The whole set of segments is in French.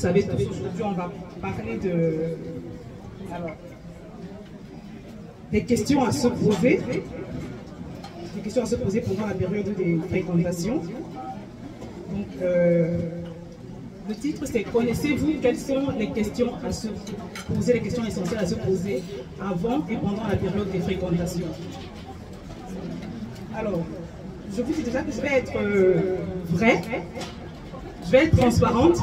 savez tous, aujourd'hui on va parler des questions à se poser. Des questions à se poser pendant la période des fréquentations. Donc, le titre c'est « Connaissez-vous quelles sont les questions à se poser, les questions essentielles à se poser avant et pendant la période des fréquentations ?» Alors, je vous dis déjà que je vais être vraie, je vais être transparente,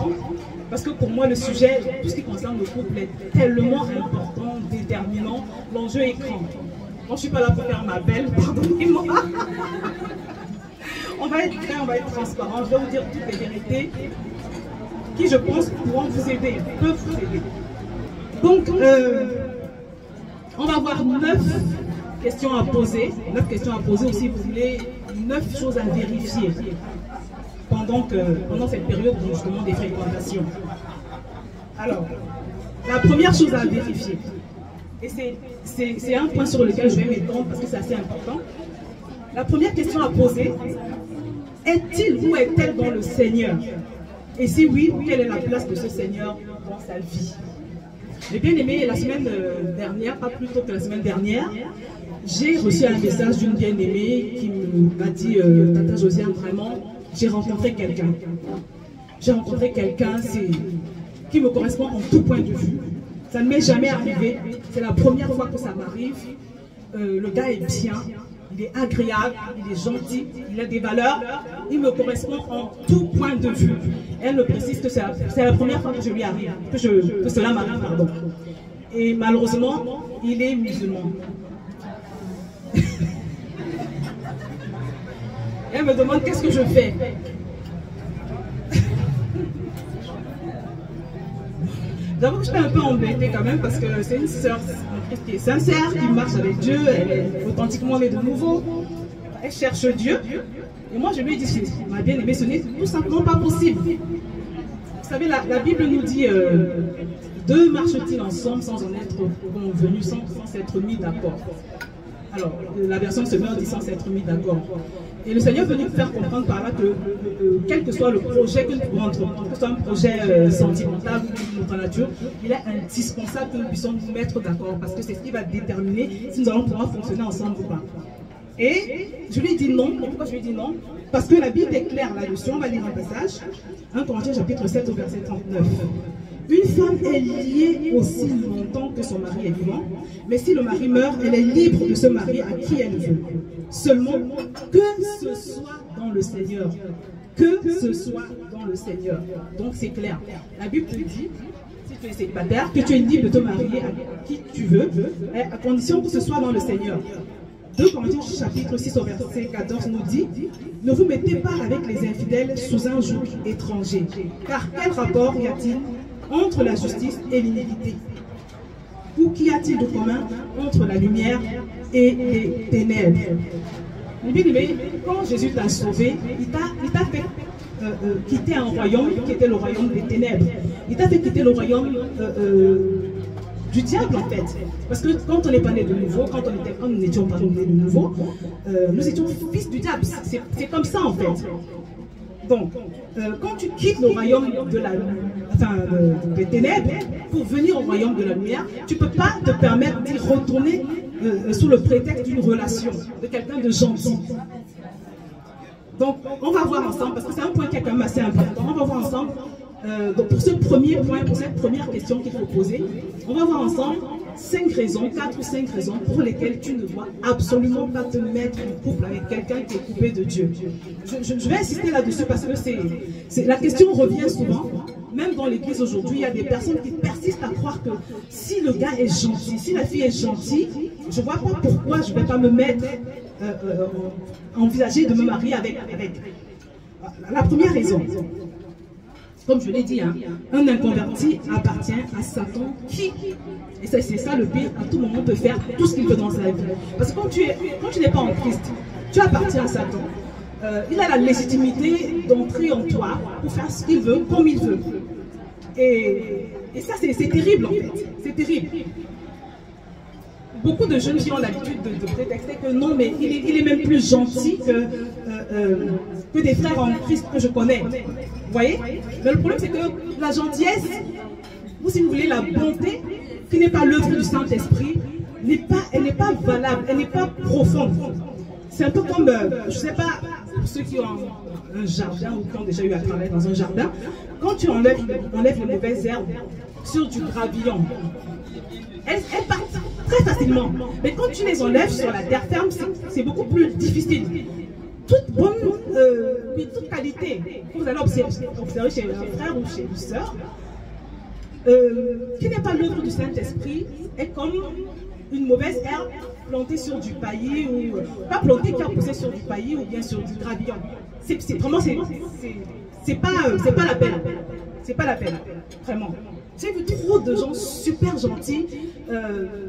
parce que pour moi le sujet, tout ce qui concerne le couple est tellement important, déterminant, l'enjeu est grand. Moi je ne suis pas là pour faire ma belle, pardonnez-moi. On va être vrai, on va être transparent, je vais vous dire toutes les vérités qui je pense pourront vous aider, peuvent vous aider. Donc, on va avoir 9 questions à poser, 9 questions à poser aussi, vous voulez 9 choses à vérifier pendant cette période justement des fréquentations. Alors, la première chose à vérifier, et c'est un point sur lequel je vais m'étendre parce que c'est assez important. La première question à poser, est-il ou est-elle dans le Seigneur? Et si oui, quelle est la place de ce Seigneur dans sa vie? J'ai bien aimé la semaine dernière, pas plus tôt que la semaine dernière, j'ai reçu un message d'une bien-aimée qui m'a dit « Tata Josiane, vraiment, j'ai rencontré quelqu'un. J'ai rencontré quelqu'un qui me correspond en tout point de vue. Ça ne m'est jamais arrivé. C'est la première fois que ça m'arrive. Le gars est bien, il est agréable, il est gentil, il a des valeurs. Il me correspond en tout point de vue. » Elle me précise que c'est la première fois que je lui arrive, que cela m'arrive, pardon. Et malheureusement, il est musulman. Elle me demande qu'est-ce que je fais. J'avoue que j'étais un peu embêtée quand même parce que c'est une sœur qui est sincère, qui marche avec Dieu, elle est authentiquement née de nouveau, elle cherche Dieu. Et moi je lui ai dit, ma bien-aimée, ce n'est tout simplement pas possible. Vous savez, la Bible nous dit, deux marchent-ils ensemble sans en être convenus, sans s'être mis d'accord. Alors, la version Semeur dit sans s'être mis d'accord. Et le Seigneur est venu faire comprendre par là que, quel que soit le projet que nous pouvons entreprendre, que ce soit un projet sentimental ou de notre nature, il est indispensable que nous puissions nous mettre d'accord, parce que c'est ce qui va déterminer si nous allons pouvoir fonctionner ensemble ou pas. Et je lui ai dit non. Et pourquoi je lui ai dit non? Parce que la Bible est claire là-dessus. On va lire un passage. 1 Corinthiens chapitre 7 au verset 39. Une femme est liée aussi longtemps que son mari est vivant, mais si le mari meurt, elle est libre de se marier à qui elle veut. Seulement, que ce soit dans le Seigneur. Que ce soit dans le Seigneur. Donc c'est clair. La Bible te dit, si tu es célibataire, que tu es libre de te marier à qui tu veux, à condition que ce soit dans le Seigneur. 2 Corinthiens chapitre 6 au verset 14 nous dit, ne vous mettez pas avec les infidèles sous un joug étranger, car quel rapport y a-t-il entre la justice et l'iniquité? Ou qu'y a-t-il de commun entre la lumière et les ténèbres? Mais quand Jésus t'a sauvé, il t'a fait quitter un royaume qui était le royaume des ténèbres. Il t'a fait quitter le royaume du diable en fait. Parce que quand on n'est pas né de nouveau, quand nous n'étions pas nés de nouveau, nous étions fils du diable. C'est comme ça en fait. Donc, quand tu quittes le royaume des ténèbres pour venir au royaume de la lumière, tu ne peux pas te permettre d'y retourner sous le prétexte d'une relation, de quelqu'un de gentil. Donc, on va voir ensemble, parce que c'est un point qui est quand même assez important, on va voir ensemble, donc pour ce premier point, pour cette première question qu'il faut poser, on va voir ensemble 5 raisons, 4 ou 5 raisons pour lesquelles tu ne dois absolument pas te mettre en couple avec quelqu'un qui est coupé de Dieu. Je vais insister là-dessus parce que la question revient souvent. Même dans l'église aujourd'hui, il y a des personnes qui persistent à croire que si le gars est gentil, si la fille est gentille, je ne vois pas pourquoi je ne vais pas me mettre, envisager de me marier avec. La première raison, comme je l'ai dit, hein, un inconverti appartient à Satan qui, et c'est ça le pire, à tout moment peut faire tout ce qu'il veut dans sa vie. Parce que quand tu n'es pas en Christ, tu appartiens à Satan. Il a la légitimité d'entrer en toi pour faire ce qu'il veut, comme il veut. Et ça, c'est terrible en fait. C'est terrible. beaucoup de jeunes filles ont l'habitude de prétexter que non, mais il est même plus gentil que des frères en Christ que je connais. Vous voyez? Mais le problème, c'est que la gentillesse, ou si vous voulez, la bonté, qui n'est pas l'œuvre du Saint-Esprit, elle n'est pas valable, elle n'est pas profonde. C'est un peu comme, je ne sais pas, pour ceux qui ont un jardin ou qui ont déjà eu à travailler dans un jardin, quand tu enlèves les mauvaises herbes sur du gravillon, elles partent très facilement. Mais quand tu les enlèves sur la terre ferme, c'est beaucoup plus difficile. Toute bonne, toute qualité, que vous allez observer chez un frère ou chez une sœur, qui n'est pas l'œuvre du Saint-Esprit, est comme une mauvaise herbe plantée sur du paillis, ou pas plantée qui a poussé sur du paillis ou bien sur du gravillon. Vraiment, c'est pas la peine. C'est pas la peine, vraiment. J'ai vu trop de gens super gentils, que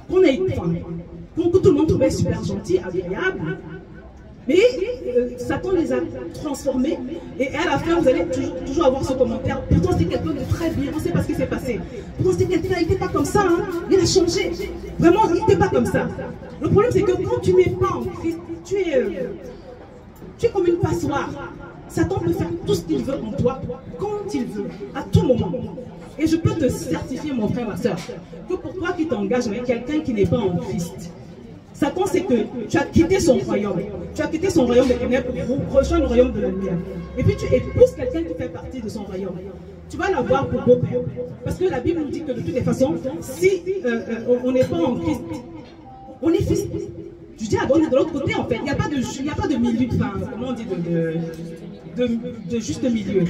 tout le monde trouvait super gentils, agréables. Mais Satan les a transformés, et à la fin vous allez toujours avoir ce commentaire: pourtant c'est quelqu'un de très bien, on ne sait pas ce qui s'est passé. Pourtant c'est quelqu'un, il n'était pas comme ça, hein. Il a changé. Vraiment, il n'était pas comme ça. Le problème c'est que quand tu n'es pas en Christ, tu es comme une passoire. Satan peut faire tout ce qu'il veut en toi, quand il veut, à tout moment. Et je peux te certifier, mon frère, ma soeur, que pour toi qui t'engages avec quelqu'un qui n'est pas en Christ, Satan, c'est que tu as quitté son royaume. Tu as quitté son royaume de ténèbres pour rejoindre le royaume de la lumière. Et puis tu épouses quelqu'un qui fait partie de son royaume. Tu vas l'avoir pour beau-père. Parce que la Bible nous dit que de toutes les façons, si on n'est pas en Christ, on est fils. Je dis on est de l'autre côté en fait. Il n'y a pas de milieu, enfin, comment on dit, de juste milieu.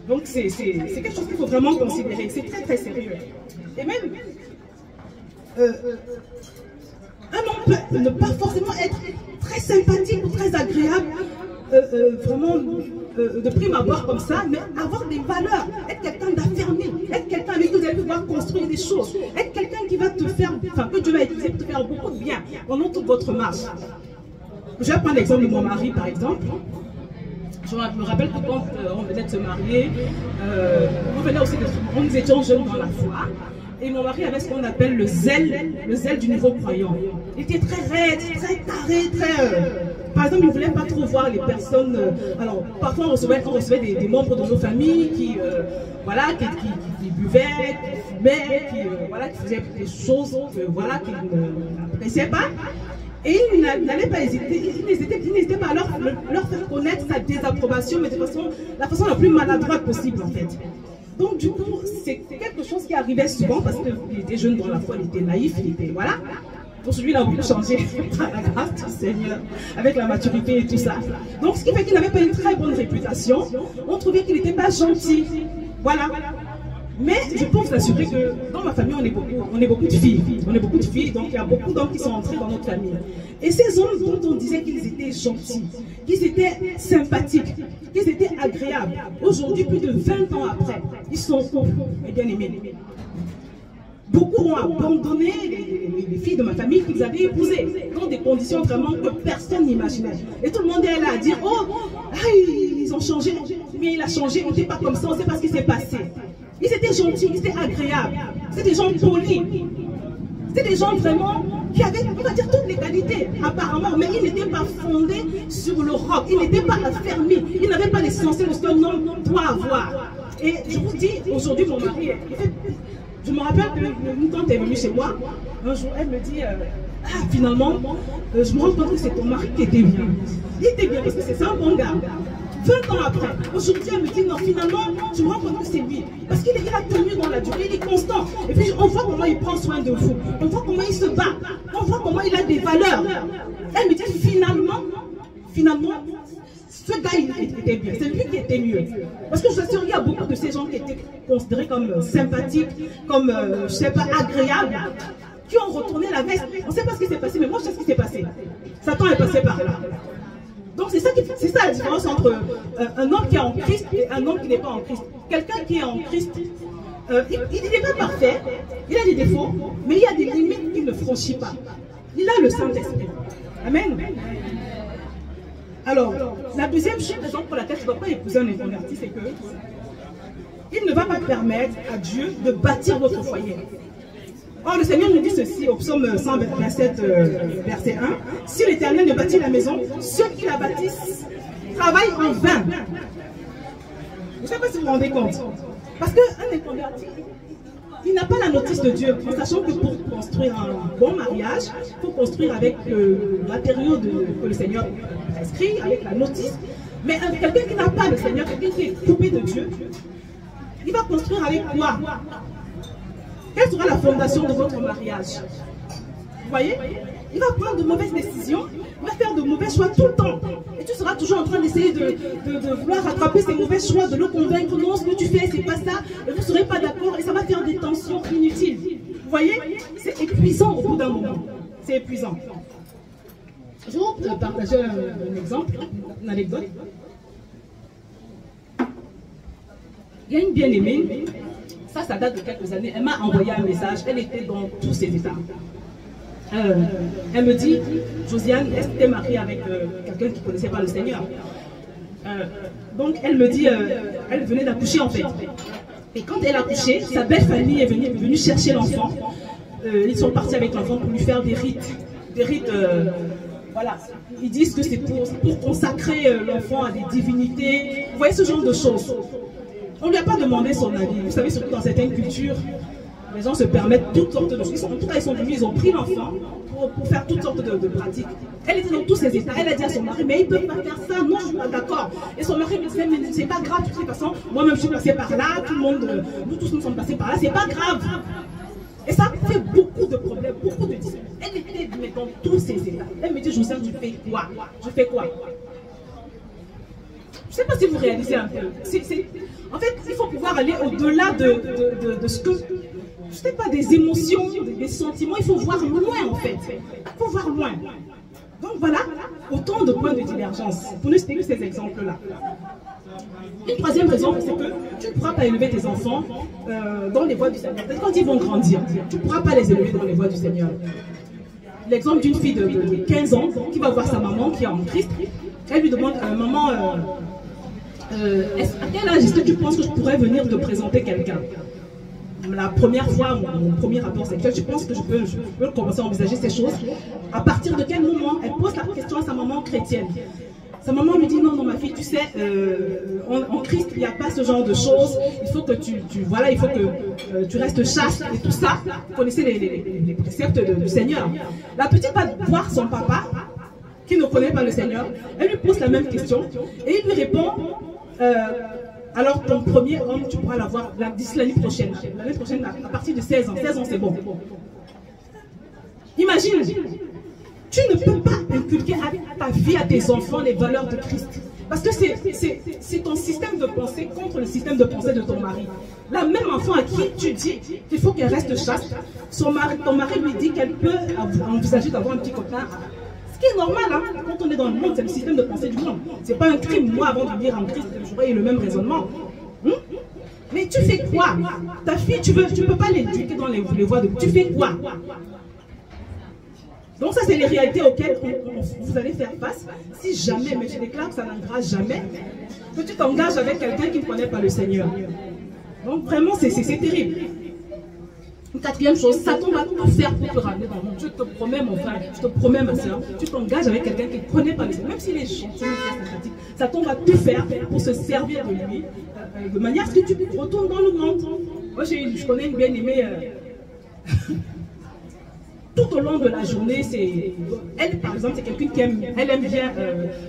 Donc c'est quelque chose qu'il faut vraiment considérer. C'est très très sérieux. Et même, un homme peut ne pas forcément être très sympathique ou très agréable, vraiment de prime abord comme ça, mais avoir des valeurs, être quelqu'un d'affermi, être quelqu'un avec qui vous allez pouvoir construire des choses, être quelqu'un qui va te faire, enfin que Dieu va utiliser pour te faire beaucoup de bien pendant toute votre marche. Je vais prendre l'exemple de mon mari par exemple. Je me rappelle que quand on venait de se marier, nous étions jeunes dans la foi. Et mon mari avait ce qu'on appelle le zèle du nouveau croyant. Il était très raide, très carré, par exemple, il ne voulait pas trop voir les personnes. Alors, parfois, on recevait des membres de nos familles qui buvaient, qui fumaient, qui faisaient des choses qu'ils n'appréciaient pas. Et il n'allait pas hésiter, il n'hésitait pas à leur faire connaître sa désapprobation, mais de la façon la plus maladroite possible, en fait. Donc du coup, c'est quelque chose qui arrivait souvent parce qu'il était jeune dans la foi, il était naïf, il était, voilà. Aujourd'hui, il a voulu changer par la grâce du Seigneur, avec la maturité et tout ça. Donc ce qui fait qu'il n'avait pas une très bonne réputation, on trouvait qu'il n'était pas gentil, voilà. Mais je peux vous assurer que dans ma famille, on est beaucoup de filles. On est beaucoup de filles, donc il y a beaucoup d'hommes qui sont entrés dans notre famille. Et ces hommes dont on disait qu'ils étaient gentils, qu'ils étaient sympathiques, qu'ils étaient agréables, aujourd'hui, plus de 20 ans après, ils sont bien aimés. Beaucoup ont abandonné les filles de ma famille qu'ils avaient épousées, dans des conditions vraiment que personne n'imaginait. Et tout le monde est là à dire: oh, ils ont changé, mais il a changé, il n'était pas comme ça, on ne sait pas ce qui s'est passé. Ils étaient gentils, ils étaient agréables, c'était des gens polis, c'était des gens vraiment qui avaient, on va dire, toutes les qualités, apparemment, mais ils n'étaient pas fondés sur le roc, ils n'étaient pas affermis, ils n'avaient pas l'essentiel de ce qu'un homme doit avoir. Et je vous dis, aujourd'hui, mon mari, je me rappelle que quand elle est venue chez moi, un jour, elle me dit: finalement, je me rends compte que c'est ton mari qui était bien. Il était bien parce que c'est un bon gars. 20 ans après, aujourd'hui elle me dit: non, finalement, je me rends compte que c'est lui. Parce qu'il a tenu dans la durée, il est constant. Et puis on voit comment il prend soin de vous. On voit comment il se bat. On voit comment il a des valeurs. Elle me dit: finalement, ce gars, il était bien. C'est lui qui était mieux. Parce que je suis sûre qu'il y a beaucoup de ces gens qui étaient considérés comme sympathiques, comme, je ne sais pas, agréables, qui ont retourné la veste. On ne sait pas ce qui s'est passé, mais moi je sais ce qui s'est passé. Satan est passé par là. Donc c'est ça la différence entre un homme qui est en Christ et un homme qui n'est pas en Christ. Quelqu'un qui est en Christ, il n'est pas parfait, il a des défauts, mais il y a des limites qu'il ne franchit pas. Il a le Saint-Esprit. Amen. Alors, la deuxième raison pour laquelle tu ne dois pas épouser un inconverti, c'est que il ne va pas permettre à Dieu de bâtir votre foyer. Or, le Seigneur nous dit ceci au psaume 127, verset 1. Si l'Éternel ne bâtit la maison, ceux qui la bâtissent travaillent en vain. Je ne sais pas si vous vous rendez compte. Parce qu'un inconverti, il n'a pas la notice de Dieu, en sachant que pour construire un bon mariage, il faut construire avec le matériau que le Seigneur prescrit, avec la notice. Mais quelqu'un qui n'a pas le Seigneur, quelqu'un qui est coupé de Dieu, il va construire avec quoi? Quelle sera la fondation de votre mariage? Vous voyez? Il va prendre de mauvaises décisions, il va faire de mauvais choix tout le temps. Et tu seras toujours en train d'essayer de vouloir rattraper ces mauvais choix, de le convaincre, non, ce que tu fais, c'est pas ça, et vous ne serez pas d'accord, et ça va faire des tensions inutiles. Vous voyez? C'est épuisant au bout d'un moment. C'est épuisant. Je vais vous partager un exemple, une anecdote. Il y a une bien-aimée, ça date de quelques années, elle m'a envoyé un message, elle était dans tous ses états. Elle me dit, Josiane, est-ce que tu es mariée avec quelqu'un qui ne connaissait pas le Seigneur? Donc elle me dit, elle venait d'accoucher en fait. Et quand elle a accouché, sa belle famille est venue chercher l'enfant. Ils sont partis avec l'enfant pour lui faire des rites. Des rites, voilà. Ils disent que c'est pour consacrer l'enfant à des divinités. Vous voyez ce genre de choses. On ne lui a pas demandé son avis. Vous savez, surtout dans certaines cultures, les gens se permettent toutes sortes de choses. En tout cas, ils sont venus, ils ont pris l'enfant pour faire toutes sortes de pratiques. Elle était dans tous ses états. Elle a dit à son mari, mais ils ne peuvent pas faire ça. Non, je ne suis pas d'accord. Et son mari me disait, mais c'est pas grave. De toute façon, moi-même, je suis passée par là. Tout le monde, nous tous, nous sommes passés par là. C'est pas grave. Et ça fait beaucoup de problèmes, beaucoup de disputes. Elle était dans tous ses états. Elle me dit, Josiane, tu fais quoi? Je fais quoi? Je ne sais pas si vous réalisez un peu. En fait, il faut pouvoir aller au-delà de ce que, je ne sais pas, des émotions, des sentiments. Il faut voir loin, en fait. Il faut voir loin. Donc voilà, autant de points de divergence. Pour nous expliquer ces exemples-là. Une troisième raison, c'est que tu ne pourras pas élever tes enfants dans les voies du Seigneur. Quand ils vont grandir, tu ne pourras pas les élever dans les voies du Seigneur. L'exemple d'une fille de 15 ans qui va voir sa maman qui est en Christ. Elle lui demande, maman, à quel âge est-ce que tu penses que je pourrais venir te présenter quelqu'un? La première fois, mon premier rapport sexuel, je pense que je peux commencer à envisager ces choses. À partir de quel moment? Elle pose la question à sa maman chrétienne. Sa maman lui dit, non, ma fille, tu sais, en Christ, il n'y a pas ce genre de choses. Il faut que voilà, il faut que tu restes chaste et tout ça. Vous connaissez les préceptes du Seigneur. La petite va voir son papa, qui ne connaît pas le Seigneur. Elle lui pose la même question et il lui répond, alors ton premier homme, tu pourras l'avoir d'ici l'année prochaine. L'année prochaine, à partir de 16 ans. 16 ans, c'est bon. Imagine, tu ne peux pas inculquer à ta vie, à tes enfants, les valeurs de Christ. Parce que c'est ton système de pensée contre le système de pensée de ton mari. La même enfant à qui tu dis qu'il faut qu'elle reste chaste, ton mari lui dit qu'elle peut envisager d'avoir un petit copain. Ce qui est normal, hein, quand on est dans le monde, c'est le système de pensée du monde. C'est pas un crime. Moi, avant de venir en Christ, j'aurais eu le même raisonnement. Mais tu fais quoi? Ta fille, tu ne peux pas l'éduquer dans les voies de... Tu fais quoi? Donc ça, c'est les réalités auxquelles vous allez faire face. Si jamais, mais je déclare que ça n'arrivera jamais, que tu t'engages avec quelqu'un qui ne connaît pas le Seigneur. Donc vraiment, c'est terrible. Une quatrième chose, Satan va tout faire pour te ramener dans le monde. Je te promets, mon frère, je te promets, ma soeur, tu t'engages avec quelqu'un qui ne connaît pas le Seigneur. Même s'il est gentil, sympathique, Satan va tout faire pour se servir de lui, de manière à ce que tu retournes dans le monde. Moi, je connais une bien-aimée, tout au long de la journée, elle, par exemple, c'est quelqu'un qui aime bien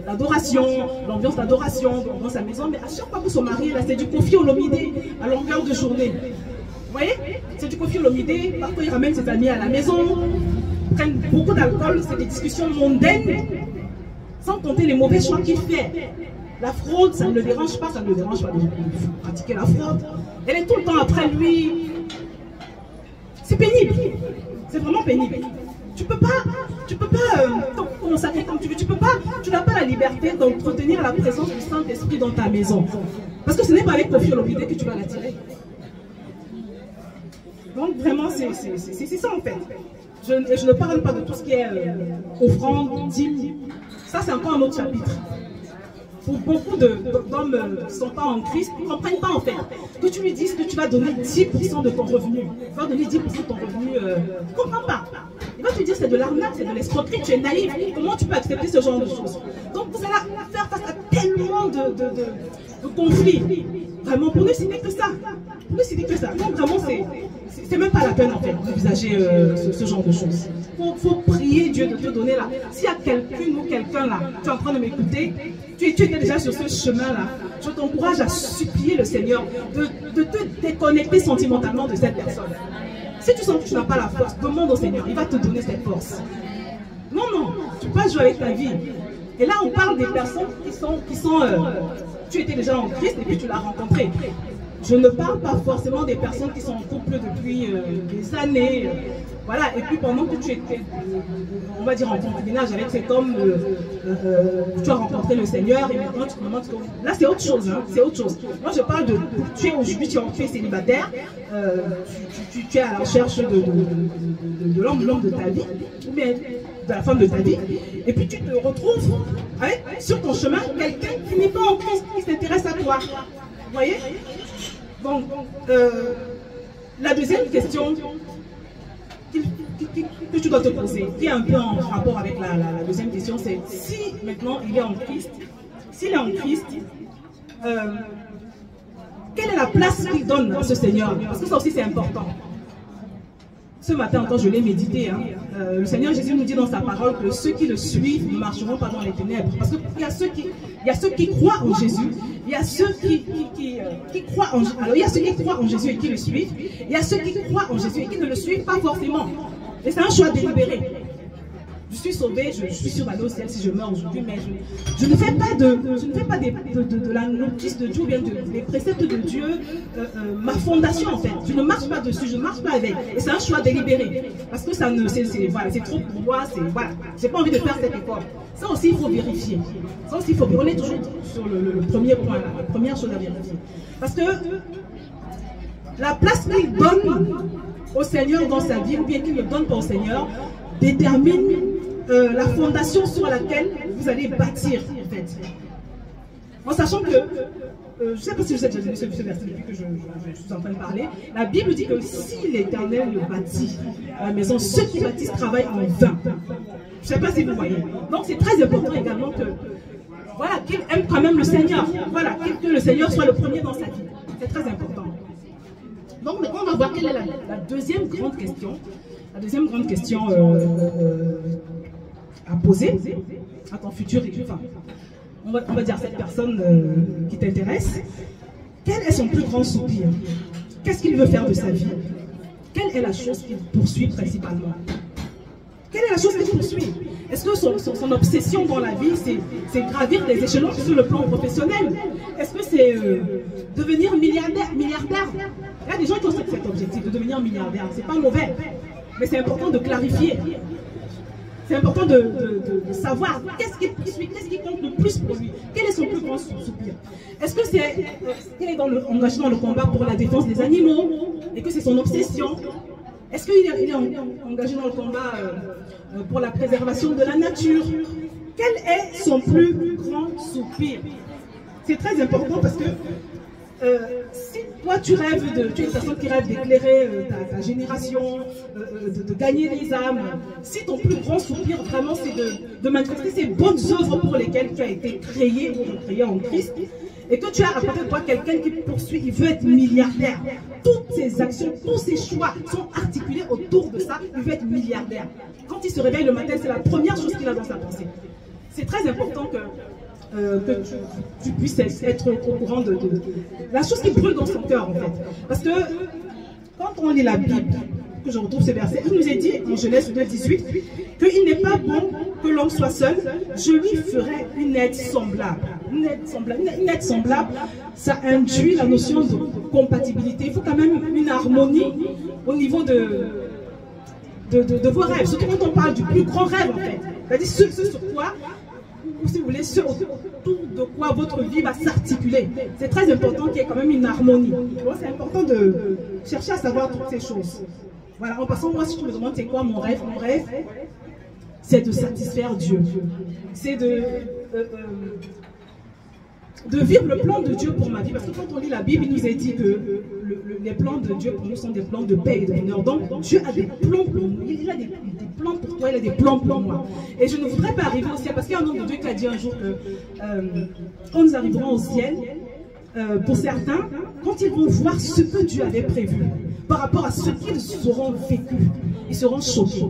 l'adoration, l'ambiance d'adoration dans sa maison, mais à chaque fois que son mari, là, c'est du Koffi Olomide à longueur de journée. Vous voyez, c'est du Koffi Olomide, parfois il ramène ses amis à la maison, prennent beaucoup d'alcool, c'est des discussions mondaines, sans compter les mauvais choix qu'il fait. La fraude, ça ne le dérange pas, ça ne le dérange pas de pratiquer la fraude. Elle est tout le temps après lui. C'est pénible, c'est vraiment pénible. Tu peux pas te consacrer comme tu veux, tu n'as pas la liberté d'entretenir la présence du Saint-Esprit dans ta maison. Parce que ce n'est pas avec Koffi Olomide que tu vas l'attirer. Donc vraiment, c'est ça en fait. Je ne parle pas de tout ce qui est offrande, dîme. Ça, c'est encore un autre chapitre. pour beaucoup d'hommes qui ne sont pas en Christ, ils ne comprennent pas en fait. Que tu lui dises que tu vas donner 10% de ton revenu, tu vas donner 10% de ton revenu, il ne comprend pas. Il va te dire c'est de l'arnaque, c'est de l'escroquerie, tu es naïf. Comment tu peux accepter ce genre de choses? Donc vous allez faire face à tellement de conflits. Vraiment, pour ne citer que ça. Pour ne citer que ça. Donc vraiment, c'est même pas la peine en fait d'envisager ce genre de choses. Il faut prier Dieu de te donner là. S'il y a quelqu'une ou quelqu'un là, tu es en train de m'écouter, tu étais déjà sur ce chemin-là, je t'encourage à supplier le Seigneur de te déconnecter sentimentalement de cette personne. Si tu sens que tu n'as pas la force, demande au Seigneur, il va te donner cette force. Non, non, tu peux jouer avec ta vie. Et là, on parle des personnes qui sont tu étais déjà en Christ et puis tu l'as rencontré. Je ne parle pas forcément des personnes qui sont en couple depuis des années. Voilà, et puis pendant que tu étais, on va dire en concubinage avec cet homme, tu as rencontré le Seigneur et maintenant tu te demandes... Là, c'est autre chose, hein, c'est autre chose. Moi, je parle de... Tu es aujourd'hui, tu es célibataire, tu es à la recherche de l'homme de ta vie, ou bien de la femme de ta vie, et puis tu te retrouves avec, sur ton chemin, quelqu'un qui n'est pas en Christ, qui s'intéresse à toi. Vous voyez? Donc, la deuxième question que tu dois te poser, qui est un peu en rapport avec la deuxième question, c'est si maintenant il est en Christ, s'il est en Christ, quelle est la place qu'il donne à ce Seigneur? Parce que ça aussi c'est important. Ce matin encore, je l'ai médité. Hein. Le Seigneur Jésus nous dit dans sa parole que ceux qui le suivent ne marcheront pas dans les ténèbres. Parce qu'il y a ceux qui croient en Jésus, il y a ceux qui croient en Jésus. Alors il y a ceux qui croient en Jésus et qui le suivent, il y a ceux qui croient en Jésus et qui ne le suivent pas forcément. Et c'est un choix délibéré. Je suis sauvé, je suis sûre d'aller au ciel si je meurs aujourd'hui, mais je ne fais pas de la notice de Dieu, ou bien des préceptes de Dieu, ma fondation en fait. Je ne marche pas dessus, je ne marche pas avec. Et c'est un choix délibéré. Parce que ça ne, c'est trop pour moi, voilà, j'ai pas envie de faire cet effort. Ça aussi, il faut vérifier. Ça aussi, il faut vérifier. On est toujours sur le premier point, là, la première chose à vérifier. Parce que la place qu'il donne au Seigneur dans sa vie, ou bien qu'il ne donne pas au Seigneur, détermine la fondation sur laquelle vous allez bâtir, en fait. En sachant que, je ne sais pas si vous avez déjà lu ce verset depuis que je suis en train de parler, la Bible dit que si l'Éternel le bâtit à la maison, ceux qui bâtissent travaillent en vain. Je ne sais pas si vous voyez. Donc c'est très important également que, voilà, qu'il aime quand même le Seigneur. Voilà, que le Seigneur soit le premier dans sa vie. C'est très important. Donc maintenant, on va voir quelle est la deuxième grande question. La deuxième grande question à poser à ton futur écrivain. On va dire à cette personne qui t'intéresse, quel est son plus grand soupir? Qu'est-ce qu'il veut faire de sa vie? Quelle est la chose qu'il poursuit principalement? Quelle est la chose qu'il poursuit? Est-ce que son obsession dans la vie, c'est gravir des échelons sur le plan professionnel? Est-ce que c'est devenir milliardaire? Il y a des gens qui ont cet objectif de devenir milliardaire. C'est pas mauvais, mais c'est important de clarifier. C'est important de savoir qu'est-ce qu'il poursuit, qu'est-ce qui compte le plus pour lui, quel est son plus grand soupir. Est-ce que c'est qu'il est engagé dans le combat pour la défense des animaux et que c'est son obsession? Est-ce qu'il est engagé dans le combat pour la préservation de la nature? Quel est son plus grand soupir? C'est très important parce que si toi tu rêves tu es une personne qui rêve d'éclairer ta génération, de gagner les âmes, si ton plus grand soupir vraiment c'est de manifester ces bonnes œuvres pour lesquelles tu as été créé ou recréé en Christ, et que tu as à côté de toi quelqu'un qui poursuit, il veut être milliardaire, toutes ses actions, tous ses choix sont articulés autour de ça, il veut être milliardaire. Quand il se réveille le matin, c'est la première chose qu'il a dans sa pensée. C'est très important que tu puisses être au courant de la chose qui brûle dans son cœur en fait. Parce que quand on lit la Bible, que je retrouve ce verset, il nous est dit en Genèse 2,18 qu'il n'est pas bon que l'homme soit seul, je lui ferai une aide semblable. Une aide semblable, ça induit la notion de compatibilité. Il faut quand même une harmonie au niveau de vos rêves, surtout quand on parle du plus grand rêve en fait. C'est-à-dire ce sur quoi, ou si vous voulez, ce autour de quoi votre vie va s'articuler. C'est très important qu'il y ait quand même une harmonie. C'est important de chercher à savoir toutes ces choses. Voilà, en passant, moi, si tu me demandes c'est quoi mon rêve, c'est de satisfaire Dieu. C'est de vivre le plan de Dieu pour ma vie. Parce que quand on lit la Bible, il nous est dit que les plans de Dieu pour nous sont des plans de paix et de bonheur. Donc Dieu a des plans pour nous. Il a des plans pour toi, il a des plans pour moi. Et je ne voudrais pas arriver au ciel, parce qu'il y a un homme de Dieu qui a dit un jour que quand nous arriverons au ciel, pour certains, quand ils vont voir ce que Dieu avait prévu, par rapport à ce qu'ils auront vécu, ils seront choqués.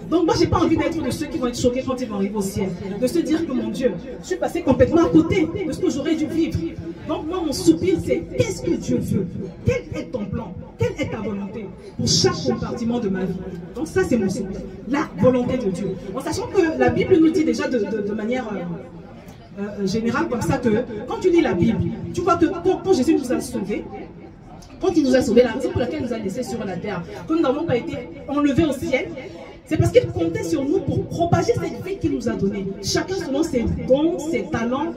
Donc moi, je n'ai pas envie d'être de ceux qui vont être choqués quand ils vont arriver au ciel. De se dire que mon Dieu, je suis passé complètement à côté de ce que j'aurais dû vivre. Donc moi, mon soupir, c'est qu'est-ce que Dieu veut? Quel est ton plan? Quelle est ta volonté pour chaque compartiment de ma vie? Donc ça, c'est mon soupir. La volonté de Dieu. En sachant que la Bible nous dit déjà de manière générale comme ça que quand tu lis la Bible, tu vois que quand Jésus nous a sauvés, quand il nous a sauvés, la raison pour laquelle il nous a laissés sur la terre, que nous n'avons pas été enlevés au ciel, c'est parce qu'il comptait sur nous pour propager cette vie qu'il nous a donnée. Chacun selon ses dons, ses talents,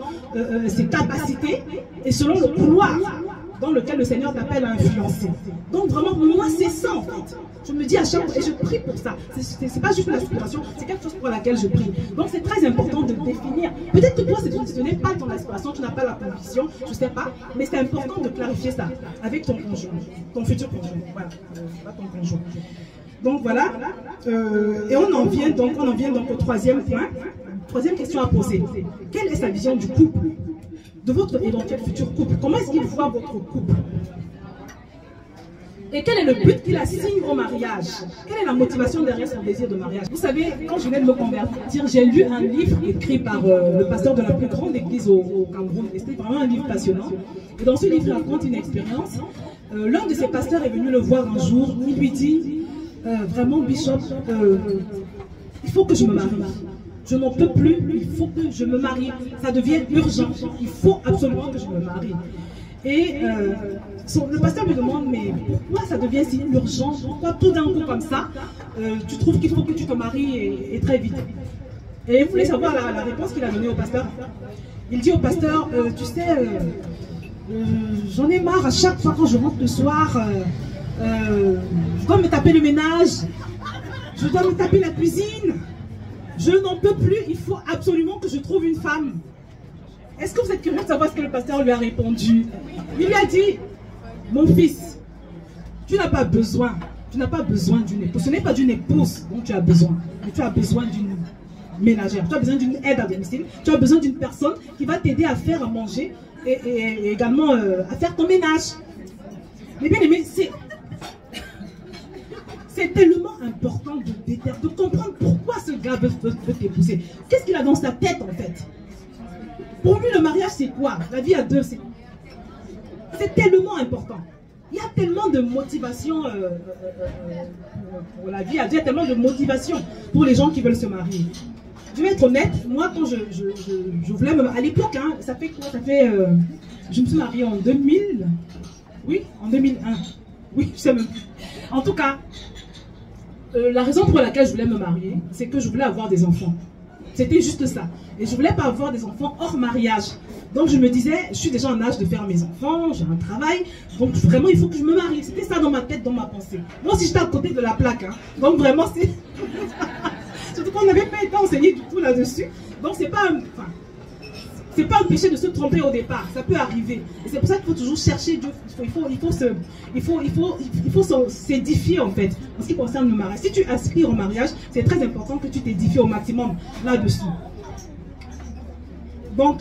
ses capacités et selon le couloir dans lequel le Seigneur t'appelle à influencer. Donc vraiment, moi c'est ça en fait. Je me dis à chaque fois, et je prie pour ça. C'est pas juste une aspiration, c'est quelque chose pour laquelle je prie. Donc c'est très important de définir. Peut-être que toi, ce n'est pas ton aspiration, tu n'as pas la conviction, je ne sais pas, mais c'est important de clarifier ça avec ton conjoint, ton futur conjoint. Voilà, pas ton conjoint. Donc voilà, et on en vient donc au troisième point, troisième question à poser. Quelle est sa vision du couple, de votre éventuel futur couple? Comment est-ce qu'il voit votre couple? Et quel est le but qu'il assigne au mariage? Quelle est la motivation derrière son désir de mariage? Vous savez, quand je venais de me convertir, j'ai lu un livre écrit par le pasteur de la plus grande église au Cameroun. Et c'était vraiment un livre passionnant. Et dans ce livre, il raconte une expérience. L'un de ses pasteurs est venu le voir un jour. Il lui dit, vraiment, Bishop, il faut que je me marie. Je n'en peux plus, il faut que je me marie. Ça devient urgent. Il faut absolument que je me marie. Et le pasteur me demande, mais pourquoi ça devient si urgent? Pourquoi tout d'un coup comme ça, tu trouves qu'il faut que tu te maries et très vite? Et vous voulez savoir la réponse qu'il a donnée au pasteur? Il dit au pasteur, tu sais, j'en ai marre à chaque fois quand je rentre le soir, je dois me taper le ménage, je dois me taper la cuisine, je n'en peux plus, il faut absolument que je trouve une femme. Est-ce que vous êtes curieux de savoir ce que le pasteur lui a répondu? Il lui a dit, mon fils, tu n'as pas besoin d'une épouse. Ce n'est pas d'une épouse dont tu as besoin, mais tu as besoin d'une ménagère. Tu as besoin d'une aide à domicile. Tu as besoin d'une personne qui va t'aider à faire à manger et également à faire ton ménage. Mais bien aimé, c'est tellement important de comprendre pourquoi ce gars veut t'épouser. Qu'est-ce qu'il a dans sa tête en fait? Pour lui, le mariage, c'est quoi? La vie à deux, c'est tellement important. Il y a tellement de motivation pour la vie à deux, il y a tellement de motivation pour les gens qui veulent se marier. Je vais être honnête, moi, quand je voulais me marier, à l'époque, hein, ça fait quoi? Ça fait... je me suis mariée en 2000. Oui, en 2001. Oui, je sais même plus. En tout cas, la raison pour laquelle je voulais me marier, c'est que je voulais avoir des enfants. C'était juste ça. Et je ne voulais pas avoir des enfants hors mariage. Donc je me disais, je suis déjà en âge de faire mes enfants, j'ai un travail, donc vraiment il faut que je me marie. C'était ça dans ma tête, dans ma pensée. Moi aussi j'étais à côté de la plaque. Hein. Donc vraiment c'est... Surtout qu'on n'avait pas été enseigné du tout là-dessus. Donc c'est pas... c'est pas un péché de se tromper au départ, ça peut arriver. Et c'est pour ça qu'il faut toujours chercher Dieu. Il faut s'édifier en fait, en ce qui concerne le mariage. Si tu aspires au mariage, c'est très important que tu t'édifies au maximum là-dessus. Donc,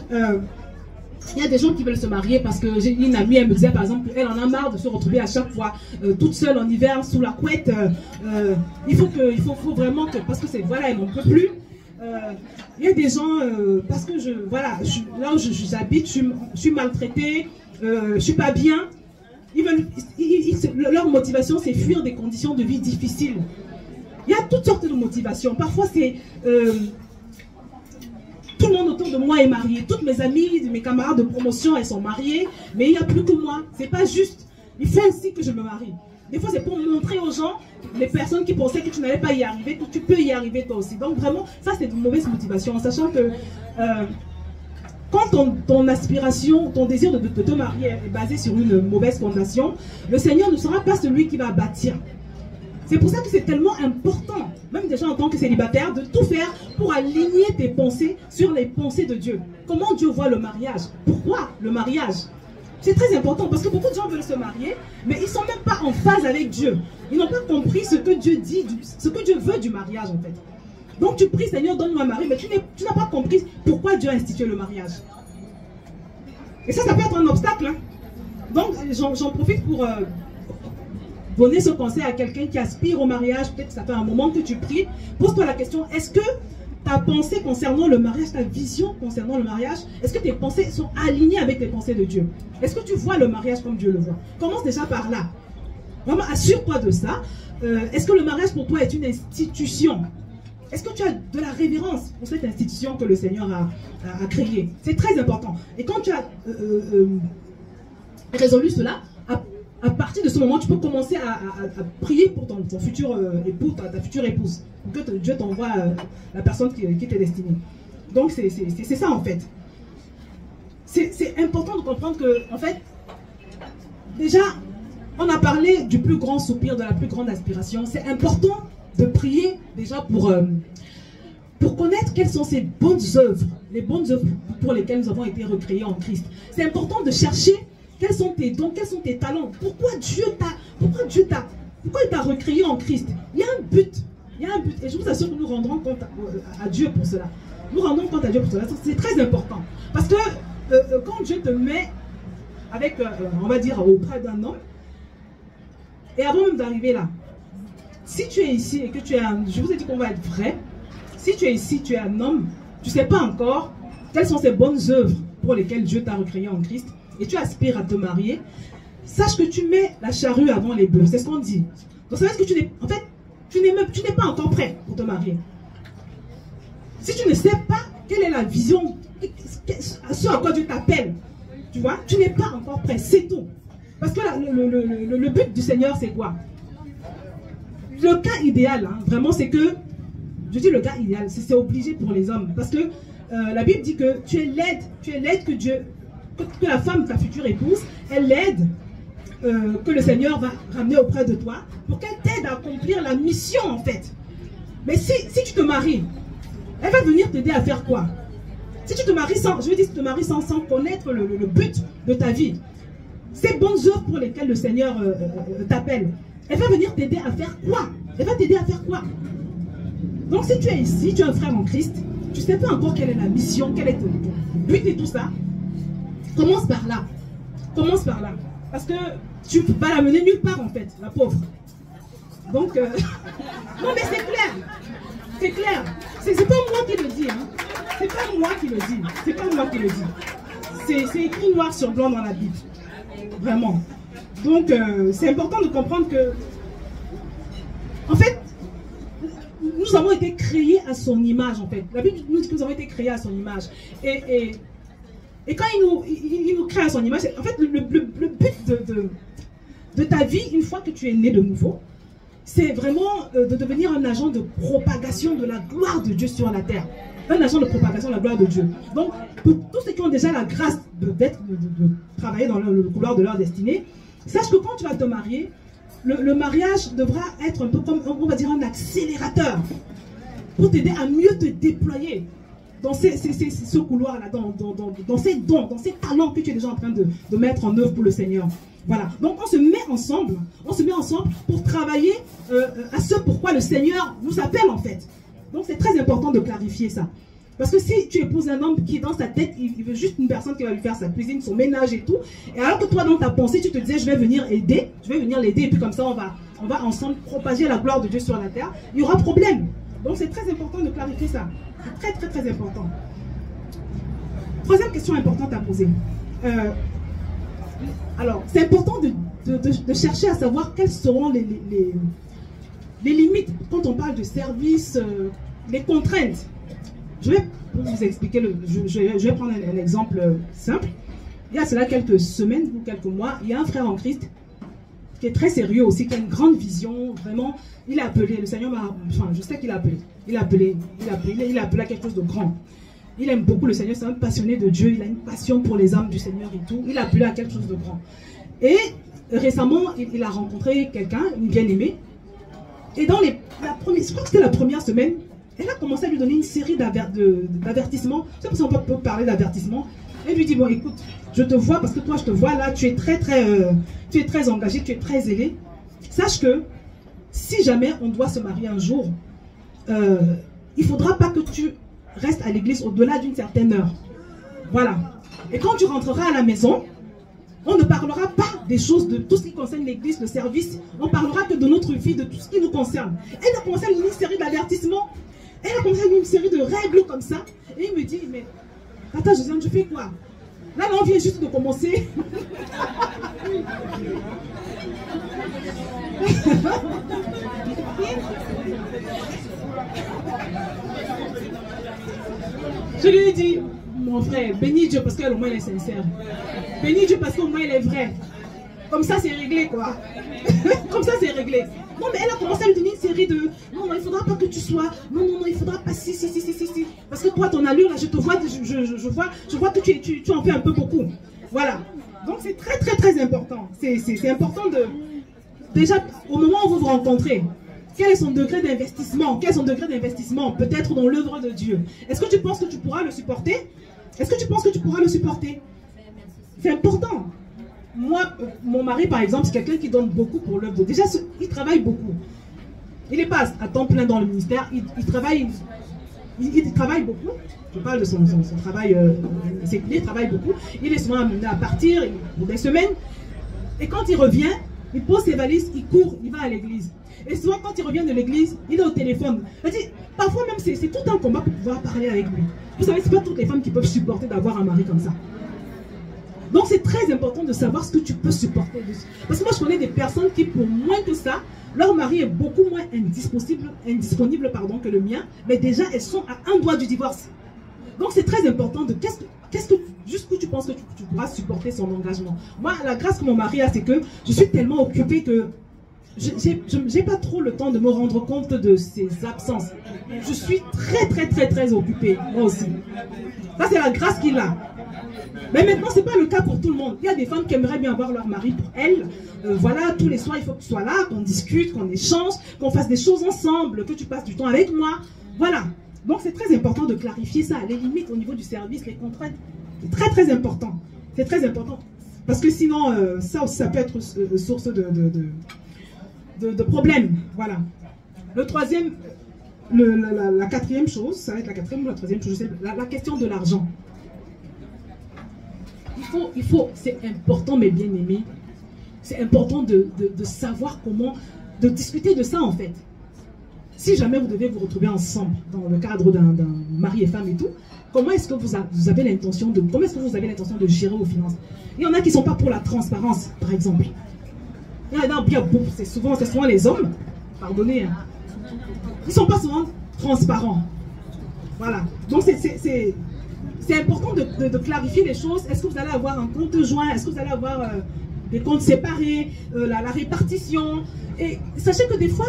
il y a des gens qui veulent se marier parce que j'ai une amie, elle me disait par exemple, elle en a marre de se retrouver à chaque fois toute seule en hiver sous la couette. Il faut vraiment que, parce que c'est, voilà, elle n'en peut plus. Il y a des gens, parce que là où j'habite, je suis maltraitée, je ne suis pas bien. Leur motivation, c'est fuir des conditions de vie difficiles. Il y a toutes sortes de motivations. Parfois, c'est... tout le monde autour de moi est marié. Toutes mes amies, mes camarades de promotion, elles sont mariées. Mais il n'y a plus que moi. C'est pas juste. Il faut aussi que je me marie. Des fois, c'est pour montrer aux gens, les personnes qui pensaient que tu n'allais pas y arriver, que tu peux y arriver toi aussi. Donc vraiment, ça c'est de mauvaise motivation. En sachant que quand ton aspiration, ton désir de te marier est basé sur une mauvaise fondation, le Seigneur ne sera pas celui qui va bâtir. C'est pour ça que c'est tellement important, même déjà en tant que célibataire, de tout faire pour aligner tes pensées sur les pensées de Dieu. Comment Dieu voit le mariage? Pourquoi le mariage? C'est très important parce que beaucoup de gens veulent se marier, mais ils ne sont même pas en phase avec Dieu. Ils n'ont pas compris ce que Dieu dit, ce que Dieu veut du mariage en fait. Donc tu pries, Seigneur, donne-moi un mari, mais tu n'as pas compris pourquoi Dieu a institué le mariage. Et ça peut être un obstacle. Hein. Donc j'en profite pour donner ce conseil à quelqu'un qui aspire au mariage. Peut-être que ça fait un moment que tu pries. Pose-toi la question, est-ce que ta pensée concernant le mariage, ta vision concernant le mariage, est-ce que tes pensées sont alignées avec les pensées de Dieu? Est-ce que tu vois le mariage comme Dieu le voit? Commence déjà par là. Vraiment, assure-toi de ça. Est-ce que le mariage pour toi est une institution? Est-ce que tu as de la révérence pour cette institution que le Seigneur a créée? C'est très important. Et quand tu as résolu cela, à partir de ce moment, tu peux commencer à prier pour ton futur époux, ta future épouse. Que Dieu t'envoie la personne qui t'est destinée. Donc, c'est ça en fait. C'est important de comprendre que, en fait, déjà, on a parlé du plus grand soupir, de la plus grande aspiration. C'est important de prier déjà pour connaître quelles sont ces bonnes œuvres, les bonnes œuvres pour lesquelles nous avons été recréés en Christ. C'est important de chercher quels sont tes dons, quels sont tes talents, pourquoi il t'a recréé en Christ. Il y a un but, et je vous assure que nous rendrons compte à Dieu pour cela. Nous rendons compte à Dieu pour cela, c'est très important. Parce que quand Dieu te met avec, on va dire, auprès d'un homme, et avant même d'arriver là, si tu es ici et que tu es un, je vous ai dit qu'on va être vrai, si tu es ici, tu es un homme, tu ne sais pas encore quelles sont ces bonnes œuvres pour lesquelles Dieu t'a recréé en Christ, et tu aspires à te marier, sache que tu mets la charrue avant les bœufs, c'est ce qu'on dit. Donc ça veut dire que tu n'es pas encore prêt pour te marier. Si tu ne sais pas quelle est la vision, ce à quoi Dieu t'appelle, tu vois, tu n'es pas encore prêt, c'est tout. Parce que le but du Seigneur, c'est quoi? Le cas idéal, hein, vraiment, c'est que, je dis le cas idéal, c'est obligé pour les hommes. Parce que la Bible dit que tu es l'aide que Dieu, que la femme, ta future épouse, elle l'aide que le Seigneur va ramener auprès de toi pour qu'elle t'aide à accomplir la mission en fait. Mais si tu te maries, elle va venir t'aider à faire quoi? Si tu te maries sans, je veux dire, si tu te maries sans connaître le but de ta vie, ces bonnes œuvres pour lesquelles le Seigneur t'appelle, elle va venir t'aider à faire quoi? Elle va t'aider à faire quoi? Donc si tu es ici, tu es un frère en Christ, tu ne sais pas encore quelle est la mission, quel est ton but et tout ça, commence par là. Commence par là. Parce que tu ne peux pas la mener nulle part en fait, la pauvre. Donc, non mais c'est clair. C'est clair. C'est pas moi qui le dis. Hein. C'est pas moi qui le dis. C'est pas moi qui le dis. C'est écrit noir sur blanc dans la Bible. Vraiment. Donc, c'est important de comprendre que, en fait, nous avons été créés à son image, en fait. La Bible nous dit que nous avons été créés à son image. Et quand il nous crée à son image, en fait, le but de ta vie, une fois que tu es né de nouveau, c'est vraiment de devenir un agent de propagation de la gloire de Dieu sur la terre. Un agent de propagation de la gloire de Dieu. Donc, pour tous ceux qui ont déjà la grâce de travailler dans le couloir de leur destinée, sache que quand tu vas te marier, le mariage devra être un peu comme, on va dire, un accélérateur pour t'aider à mieux te déployer dans ce couloir-là, dans ces dons, dans ces talents que tu es déjà en train de mettre en œuvre pour le Seigneur. Voilà. Donc on se met ensemble pour travailler à ce pourquoi le Seigneur nous appelle en fait. Donc c'est très important de clarifier ça. Parce que si tu épouses un homme qui dans sa tête, il veut juste une personne qui va lui faire sa cuisine, son ménage et tout, et alors que toi dans ta pensée, tu te disais je vais venir aider, je vais venir l'aider, et puis comme ça on va ensemble propager la gloire de Dieu sur la terre, il y aura problème. Donc c'est très important de clarifier ça. C'est très très très important. Troisième question importante à poser. Alors, c'est important de chercher à savoir quelles seront les limites quand on parle de service, les contraintes. Je vais vous expliquer, je vais prendre un exemple simple. Il y a cela quelques semaines ou quelques mois, il y a un frère en Christ qui est très sérieux aussi, qui a une grande vision, vraiment. Il a appelé, le Seigneur m'a, enfin je sais qu'il a appelé, il a appelé à quelque chose de grand. Il aime beaucoup le Seigneur, c'est un passionné de Dieu, il a une passion pour les âmes du Seigneur et tout. Il a appelé à quelque chose de grand. Et récemment, il a rencontré quelqu'un, une bien-aimée, Et dans la première, je crois que c'était la première semaine, elle a commencé à lui donner une série d'avertissements. Je sais pas si on peut parler d'avertissements. Elle lui dit, bon écoute, je te vois, parce que toi je te vois là, tu es très engagé, tu es très zélé. Sache que si jamais on doit se marier un jour, il ne faudra pas que tu restes à l'église au-delà d'une certaine heure. Voilà. Et quand tu rentreras à la maison, on ne parlera pas des choses, de tout ce qui concerne l'église, le service. On parlera que de notre vie, de tout ce qui nous concerne. Elle a commencé à lui donner une série d'avertissements. Elle a commencé à lui donner une série de règles comme ça. Et il me dit, mais attends Josiane, tu fais quoi? Là, on vient juste de commencer. Je lui ai dit, mon frère, bénis Dieu parce qu'au moins elle est sincère. Bénis Dieu parce qu'au moins elle est vraie. Comme ça, c'est réglé, quoi. Comme ça, c'est réglé. Non, mais elle a commencé à lui donner une série de... Non, non, il ne faudra pas que tu sois... Non, non, non, il ne faudra pas... Si. Parce que toi, ton allure, là, je te vois, je vois que tu en fais un peu beaucoup. Voilà. Donc, c'est très, très, très important. C'est important de... Déjà, au moment où vous vous rencontrez, quel est son degré d'investissement? Quel est son degré d'investissement? Peut-être dans l'œuvre de Dieu. Est-ce que tu penses que tu pourras le supporter? Est-ce que tu penses que tu pourras le supporter? C'est important. Moi, mon mari, par exemple, c'est quelqu'un qui donne beaucoup pour l'œuvre. Déjà, il travaille beaucoup. Il n'est pas à temps plein dans le ministère. Il travaille beaucoup. Je parle de son travail. Il travaille beaucoup. Il est souvent amené à partir pour des semaines. Et quand il revient, il pose ses valises, il court, il va à l'église. Et souvent, quand il revient de l'église, il est au téléphone. Parfois même, c'est tout un combat pour pouvoir parler avec lui. Vous savez, ce n'est pas toutes les femmes qui peuvent supporter d'avoir un mari comme ça. Donc, c'est très important de savoir ce que tu peux supporter. Parce que moi, je connais des personnes qui, pour moins que ça, leur mari est beaucoup moins indisponible que le mien. Mais déjà, elles sont à un doigt du divorce. Donc, c'est très important de jusqu'où tu penses que tu pourras supporter son engagement. Moi, la grâce que mon mari a, c'est que je suis tellement occupée que je n'ai pas trop le temps de me rendre compte de ses absences. Je suis très, très, très, très occupée, moi aussi. Ça, c'est la grâce qu'il a. Mais maintenant, ce n'est pas le cas pour tout le monde. Il y a des femmes qui aimeraient bien avoir leur mari pour elles. Voilà, tous les soirs, il faut que tu sois là, qu'on discute, qu'on échange, qu'on fasse des choses ensemble, que tu passes du temps avec moi. Voilà. Donc, c'est très important de clarifier ça. Les limites au niveau du service, les contraintes, c'est très, très important. C'est très important. Parce que sinon, ça peut être source de problèmes. Voilà. Le troisième, la quatrième chose, ça va être la quatrième ou la troisième chose, c'est la question de l'argent. C'est important, mes bien-aimés, c'est important de savoir comment, de discuter de ça en fait. Si jamais vous devez vous retrouver ensemble dans le cadre d'un mari et femme et tout, comment est-ce que vous avez l'intention de gérer vos finances? Il y en a qui ne sont pas pour la transparence, par exemple. Il y en a c'est souvent les hommes, pardonnez, hein. Ils ne sont pas souvent transparents. Voilà. Donc c'est important de clarifier les choses. Est-ce que vous allez avoir un compte joint? Est-ce que vous allez avoir des comptes séparés? La répartition? Et sachez que des fois,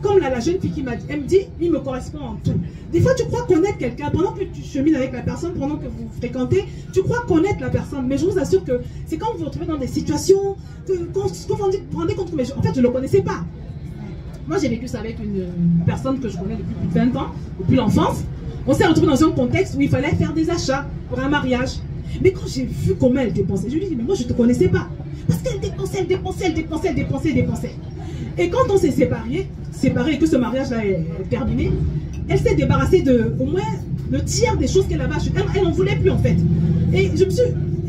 comme la jeune fille qui m'a dit, elle me dit, il me correspond en tout. Des fois, tu crois connaître quelqu'un, pendant que tu chemines avec la personne, pendant que vous fréquentez, tu crois connaître la personne. Mais je vous assure que c'est quand vous vous retrouvez dans des situations, que vous vous rendez compte que, mais en fait, je ne le connaissais pas. Moi, j'ai vécu ça avec une personne que je connais depuis plus de 20 ans, depuis l'enfance. On s'est retrouvés dans un contexte où il fallait faire des achats pour un mariage. Mais quand j'ai vu comment elle dépensait, je lui ai dit, mais moi, je ne te connaissais pas. Parce qu'elle dépensait. Et quand on s'est séparés et que ce mariage-là est terminé, elle s'est débarrassée de au moins le tiers des choses qu'elle avait achetées. Elle n'en voulait plus en fait. Et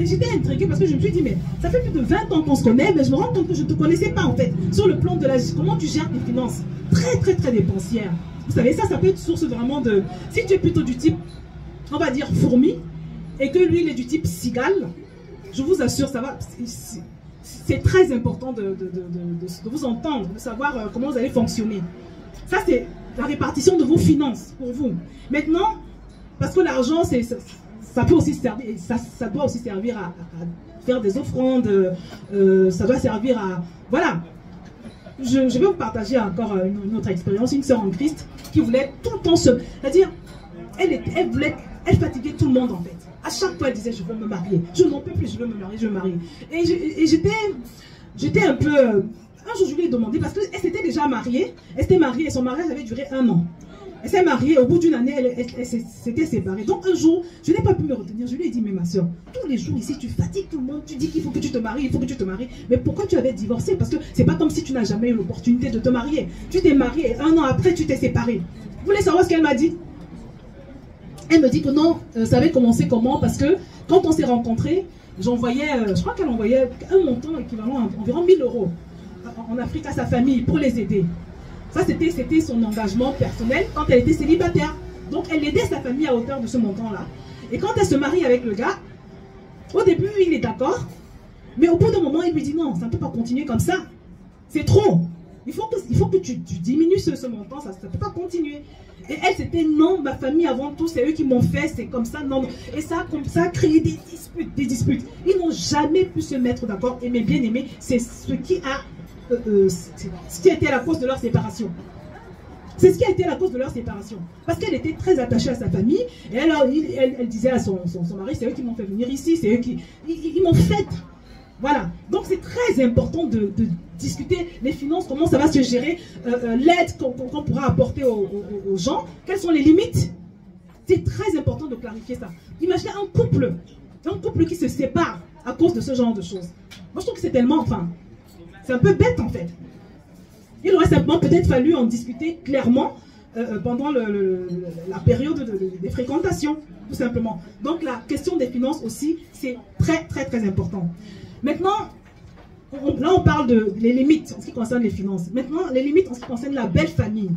j'étais intriguée parce que je me suis dit, mais ça fait plus de 20 ans qu'on se connaît, mais je me rends compte que je ne te connaissais pas en fait. Sur le plan de comment tu gères tes finances. Très, très, très dépensière. Vous savez, ça peut être source vraiment de... Si tu es plutôt du type, on va dire, fourmi, et que lui, il est du type cigale, je vous assure, ça va... C'est très important de vous entendre, de savoir comment vous allez fonctionner. Ça, c'est la répartition de vos finances pour vous. Maintenant, parce que l'argent, ça peut aussi servir, ça doit aussi servir à faire des offrandes, ça doit servir à... Voilà. Je vais vous partager encore une autre expérience, une sœur en Christ qui voulait tout le temps c'est-à-dire, elle fatiguait tout le monde en fait. À chaque fois, elle disait, je veux me marier. Je n'en peux plus, je veux me marier, je veux me marier. Et j'étais un peu un jour, je lui ai demandé, parce qu'elle s'était déjà mariée, elle s'était mariée et son mariage avait duré 1 an. Elle s'est mariée, au bout d'une année, elle s'était séparée. Donc un jour, je n'ai pas pu me retenir. Je lui ai dit, mais ma soeur, tous les jours ici, tu fatigues tout le monde, tu dis qu'il faut que tu te maries, il faut que tu te maries. Mais pourquoi tu avais divorcé? Parce que c'est pas comme si tu n'as jamais eu l'opportunité de te marier. Tu t'es mariée et 1 an après, tu t'es séparée. Vous voulez savoir ce qu'elle m'a dit? Elle me dit que non, ça avait commencé comment? Parce que quand on s'est rencontrés, j'envoyais, je crois qu'elle envoyait un montant équivalent à environ 1 000 € en Afrique à sa famille pour les aider. Ça, c'était son engagement personnel quand elle était célibataire. Donc, elle aidait sa famille à hauteur de ce montant-là. Et quand elle se marie avec le gars, au début, il est d'accord. Mais au bout d'un moment, il lui dit non, ça ne peut pas continuer comme ça. C'est trop. Il faut que tu diminues ce montant, ça ne peut pas continuer. Et elle, c'était non, ma famille avant tout, c'est eux qui m'ont fait, c'est comme ça, non. Et ça, comme ça, a créé des disputes. Ils n'ont jamais pu se mettre d'accord. Et mes bien-aimés, c'est ce qui a été la cause de leur séparation. C'est ce qui a été la cause de leur séparation. Parce qu'elle était très attachée à sa famille. Et elle disait à son mari, c'est eux qui m'ont fait venir ici, c'est eux qui ils m'ont fait. Voilà. Donc c'est très important de discuter les finances, comment ça va se gérer, l'aide qu'on pourra apporter aux gens, quelles sont les limites. C'est très important de clarifier ça. Imaginez un couple qui se sépare à cause de ce genre de choses. Moi je trouve que c'est tellement, c'est un peu bête en fait. Il aurait simplement peut-être fallu en discuter clairement pendant la période des fréquentations, tout simplement. Donc la question des finances aussi, c'est très très très important. Maintenant, là on parle des limites en ce qui concerne les finances. Maintenant, les limites en ce qui concerne la belle famille.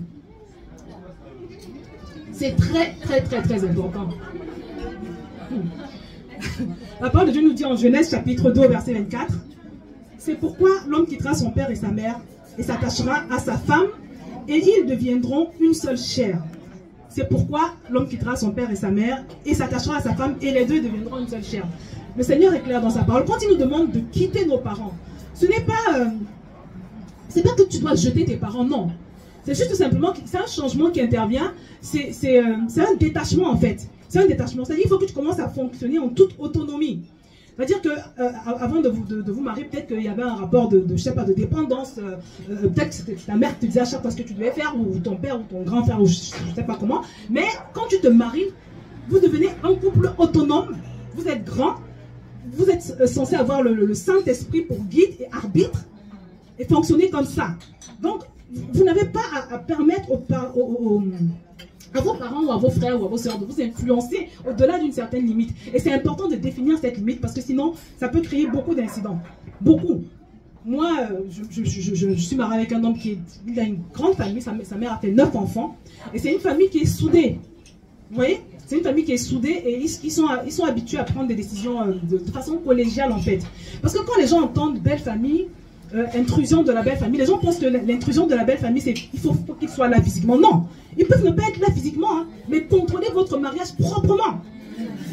C'est très très très très important. La parole de Dieu nous dit en Genèse chapitre 2 verset 24. C'est pourquoi l'homme quittera son père et sa mère et s'attachera à sa femme et ils deviendront une seule chair. C'est pourquoi l'homme quittera son père et sa mère et s'attachera à sa femme et les deux deviendront une seule chair. Le Seigneur est clair dans sa parole. Quand il nous demande de quitter nos parents, ce n'est pas, c'est pas que tu dois jeter tes parents, non. C'est juste simplement, c'est un changement qui intervient, c'est un détachement en fait. C'est un détachement, c'est-à-dire qu'il faut que tu commences à fonctionner en toute autonomie. C'est-à-dire que avant de vous marier, peut-être qu'il y avait un rapport je sais pas, de dépendance. Peut-être que ta mère te disait à chaque fois ce que tu devais faire, ou ton père, ou ton grand frère, ou je ne sais pas comment. Mais quand tu te maries, vous devenez un couple autonome. Vous êtes grand. Vous êtes censé avoir le Saint-Esprit pour guide et arbitre et fonctionner comme ça. Donc, vous n'avez pas à permettre à vos parents ou à vos frères ou à vos soeurs de vous influencer au-delà d'une certaine limite. Et c'est important de définir cette limite parce que sinon, ça peut créer beaucoup d'incidents. Beaucoup. Moi, je suis mariée avec un homme il a une grande famille, sa mère a fait 9 enfants. Et c'est une famille qui est soudée. Vous voyez? C'est une famille qui est soudée et ils sont habitués à prendre des décisions de façon collégiale en fait. Parce que quand les gens entendent belle famille, intrusion de la belle famille, les gens pensent que l'intrusion de la belle famille, c'est il faut qu'ils soient là physiquement. Non, ils peuvent ne pas être là physiquement, hein, mais contrôlez votre mariage proprement.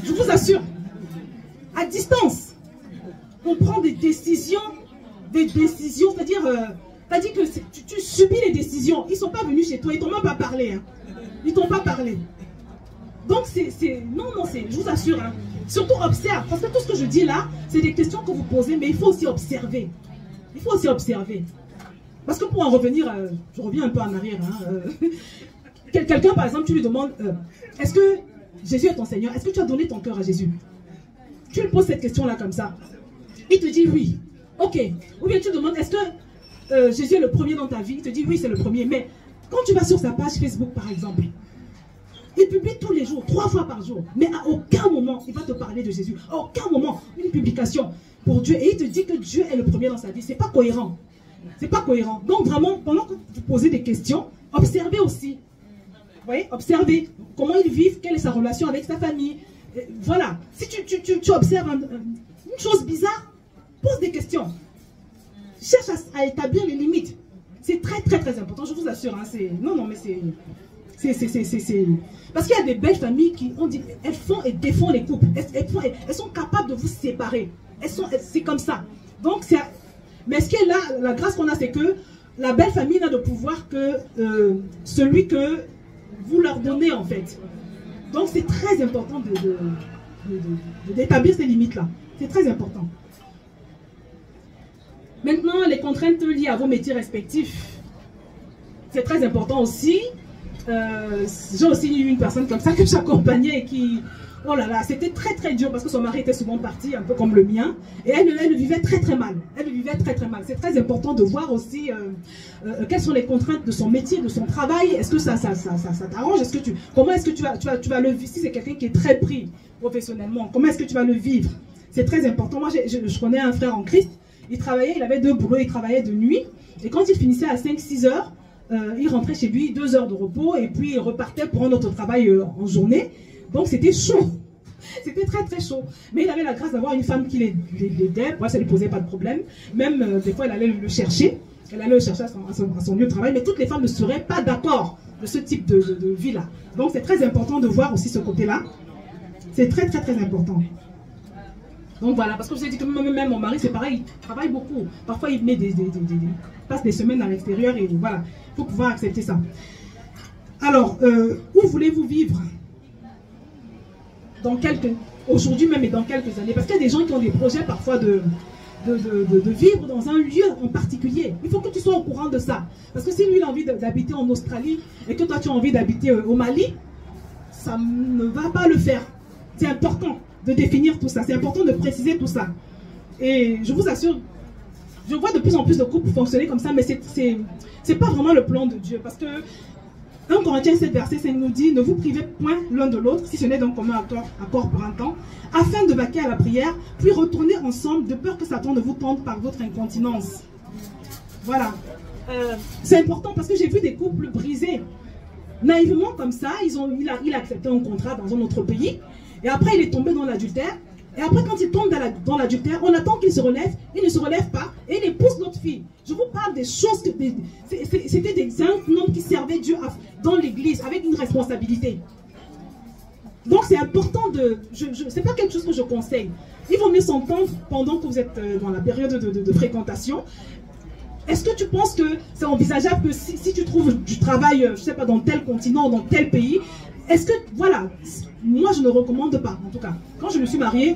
Je vous assure. À distance, on prend des décisions, c'est-à-dire que tu subis les décisions. Ils ne sont pas venus chez toi, ils ne t'ont même pas parlé. Hein. Ils ne t'ont pas parlé. Donc, non, je vous assure, hein. Surtout observe, parce que tout ce que je dis là, c'est des questions que vous posez, mais il faut aussi observer. Il faut aussi observer. Parce que pour en revenir, je reviens un peu en arrière. Hein, quelqu'un, par exemple, tu lui demandes, est-ce que Jésus est ton Seigneur? Est-ce que tu as donné ton cœur à Jésus? Tu lui poses cette question-là comme ça. Il te dit oui. Ok. Ou bien tu lui demandes, est-ce que Jésus est le premier dans ta vie? Il te dit oui, c'est le premier. Mais quand tu vas sur sa page Facebook, par exemple, il publie tous les jours, 3 fois par jour. Mais à aucun moment, il va te parler de Jésus. À aucun moment, une publication pour Dieu. Et il te dit que Dieu est le premier dans sa vie. C'est pas cohérent. C'est pas cohérent. Donc vraiment, pendant que vous posez des questions, observez aussi. Vous voyez, observez comment ils vivent, quelle est sa relation avec sa famille. Voilà. Si tu observes une chose bizarre, pose des questions. Cherche à établir les limites. C'est très très très important, je vous assure. Hein, non, mais c'est... Parce qu'il y a des belles familles qui ont dit, elles font et défendent les couples. Elles sont capables de vous séparer. C'est comme ça. Donc, mais ce qui est là, la grâce qu'on a, c'est que la belle famille n'a de pouvoir que celui que vous leur donnez, en fait. Donc, c'est très important d'établir ces limites-là. C'est très important. Maintenant, les contraintes liées à vos métiers respectifs. C'est très important aussi. J'ai aussi eu une personne comme ça que j'accompagnais et qui... Oh là là, c'était très très dur parce que son mari était souvent parti, un peu comme le mien. Et elle le vivait très très mal. Elle le vivait très très mal. C'est très important de voir aussi quelles sont les contraintes de son métier, de son travail. Est-ce que ça t'arrange? Comment est-ce que tu vas le vivre? Si c'est quelqu'un qui est très pris professionnellement, comment est-ce que tu vas le vivre? C'est très important. Moi, je connais un frère en Christ. Il travaillait, il avait 2 boulots, il travaillait de nuit. Et quand il finissait à 5-6 heures, il rentrait chez lui, 2 heures de repos, et puis il repartait pour un autre travail en journée. Donc c'était chaud, c'était très très chaud. Mais il avait la grâce d'avoir une femme qui l'aidait, ça ne lui posait pas de problème. Même des fois elle allait le chercher, à son lieu de travail, mais toutes les femmes ne seraient pas d'accord de ce type de vie-là. Donc c'est très important de voir aussi ce côté-là. C'est très très très important. Donc voilà, parce que je vous ai dit que même mon mari c'est pareil, il travaille beaucoup. Parfois il passe des semaines à l'extérieur et voilà, il faut pouvoir accepter ça. Alors, où voulez-vous vivre? Aujourd'hui même et dans quelques années, parce qu'il y a des gens qui ont des projets parfois de vivre dans un lieu en particulier. Il faut que tu sois au courant de ça, parce que si lui il a envie d'habiter en Australie et que toi tu as envie d'habiter au Mali, ça ne va pas le faire. C'est important de définir tout ça, c'est important de préciser tout ça. Et je vous assure, je vois de plus en plus de couples fonctionner comme ça, mais c'est pas vraiment le plan de Dieu, parce que 1 Corinthiens 7, verset 5 nous dit: ne vous privez point l'un de l'autre, si ce n'est d'un commun accord pour un temps, afin de vaquer à la prière, puis retourner ensemble, de peur que Satan ne vous tente par votre incontinence. Voilà. C'est important parce que j'ai vu des couples brisés. Naïvement comme ça, il a accepté un contrat dans un autre pays, et après il est tombé dans l'adultère. Et après, quand il tombe dans l'adultère, on attend qu'il se relève, il ne se relève pas, et il épouse l'autre fille. Je vous parle des choses que... C'était un homme qui servait Dieu dans l'église, avec une responsabilité. Donc c'est important de... C'est pas quelque chose que je conseille. Il vaut mieux s'entendre pendant que vous êtes dans la période de fréquentation. Est-ce que tu penses que c'est envisageable que si tu trouves du travail, je ne sais pas, dans tel continent, dans tel pays, est-ce que... Voilà... Moi, je ne recommande pas, en tout cas. Quand je me suis mariée,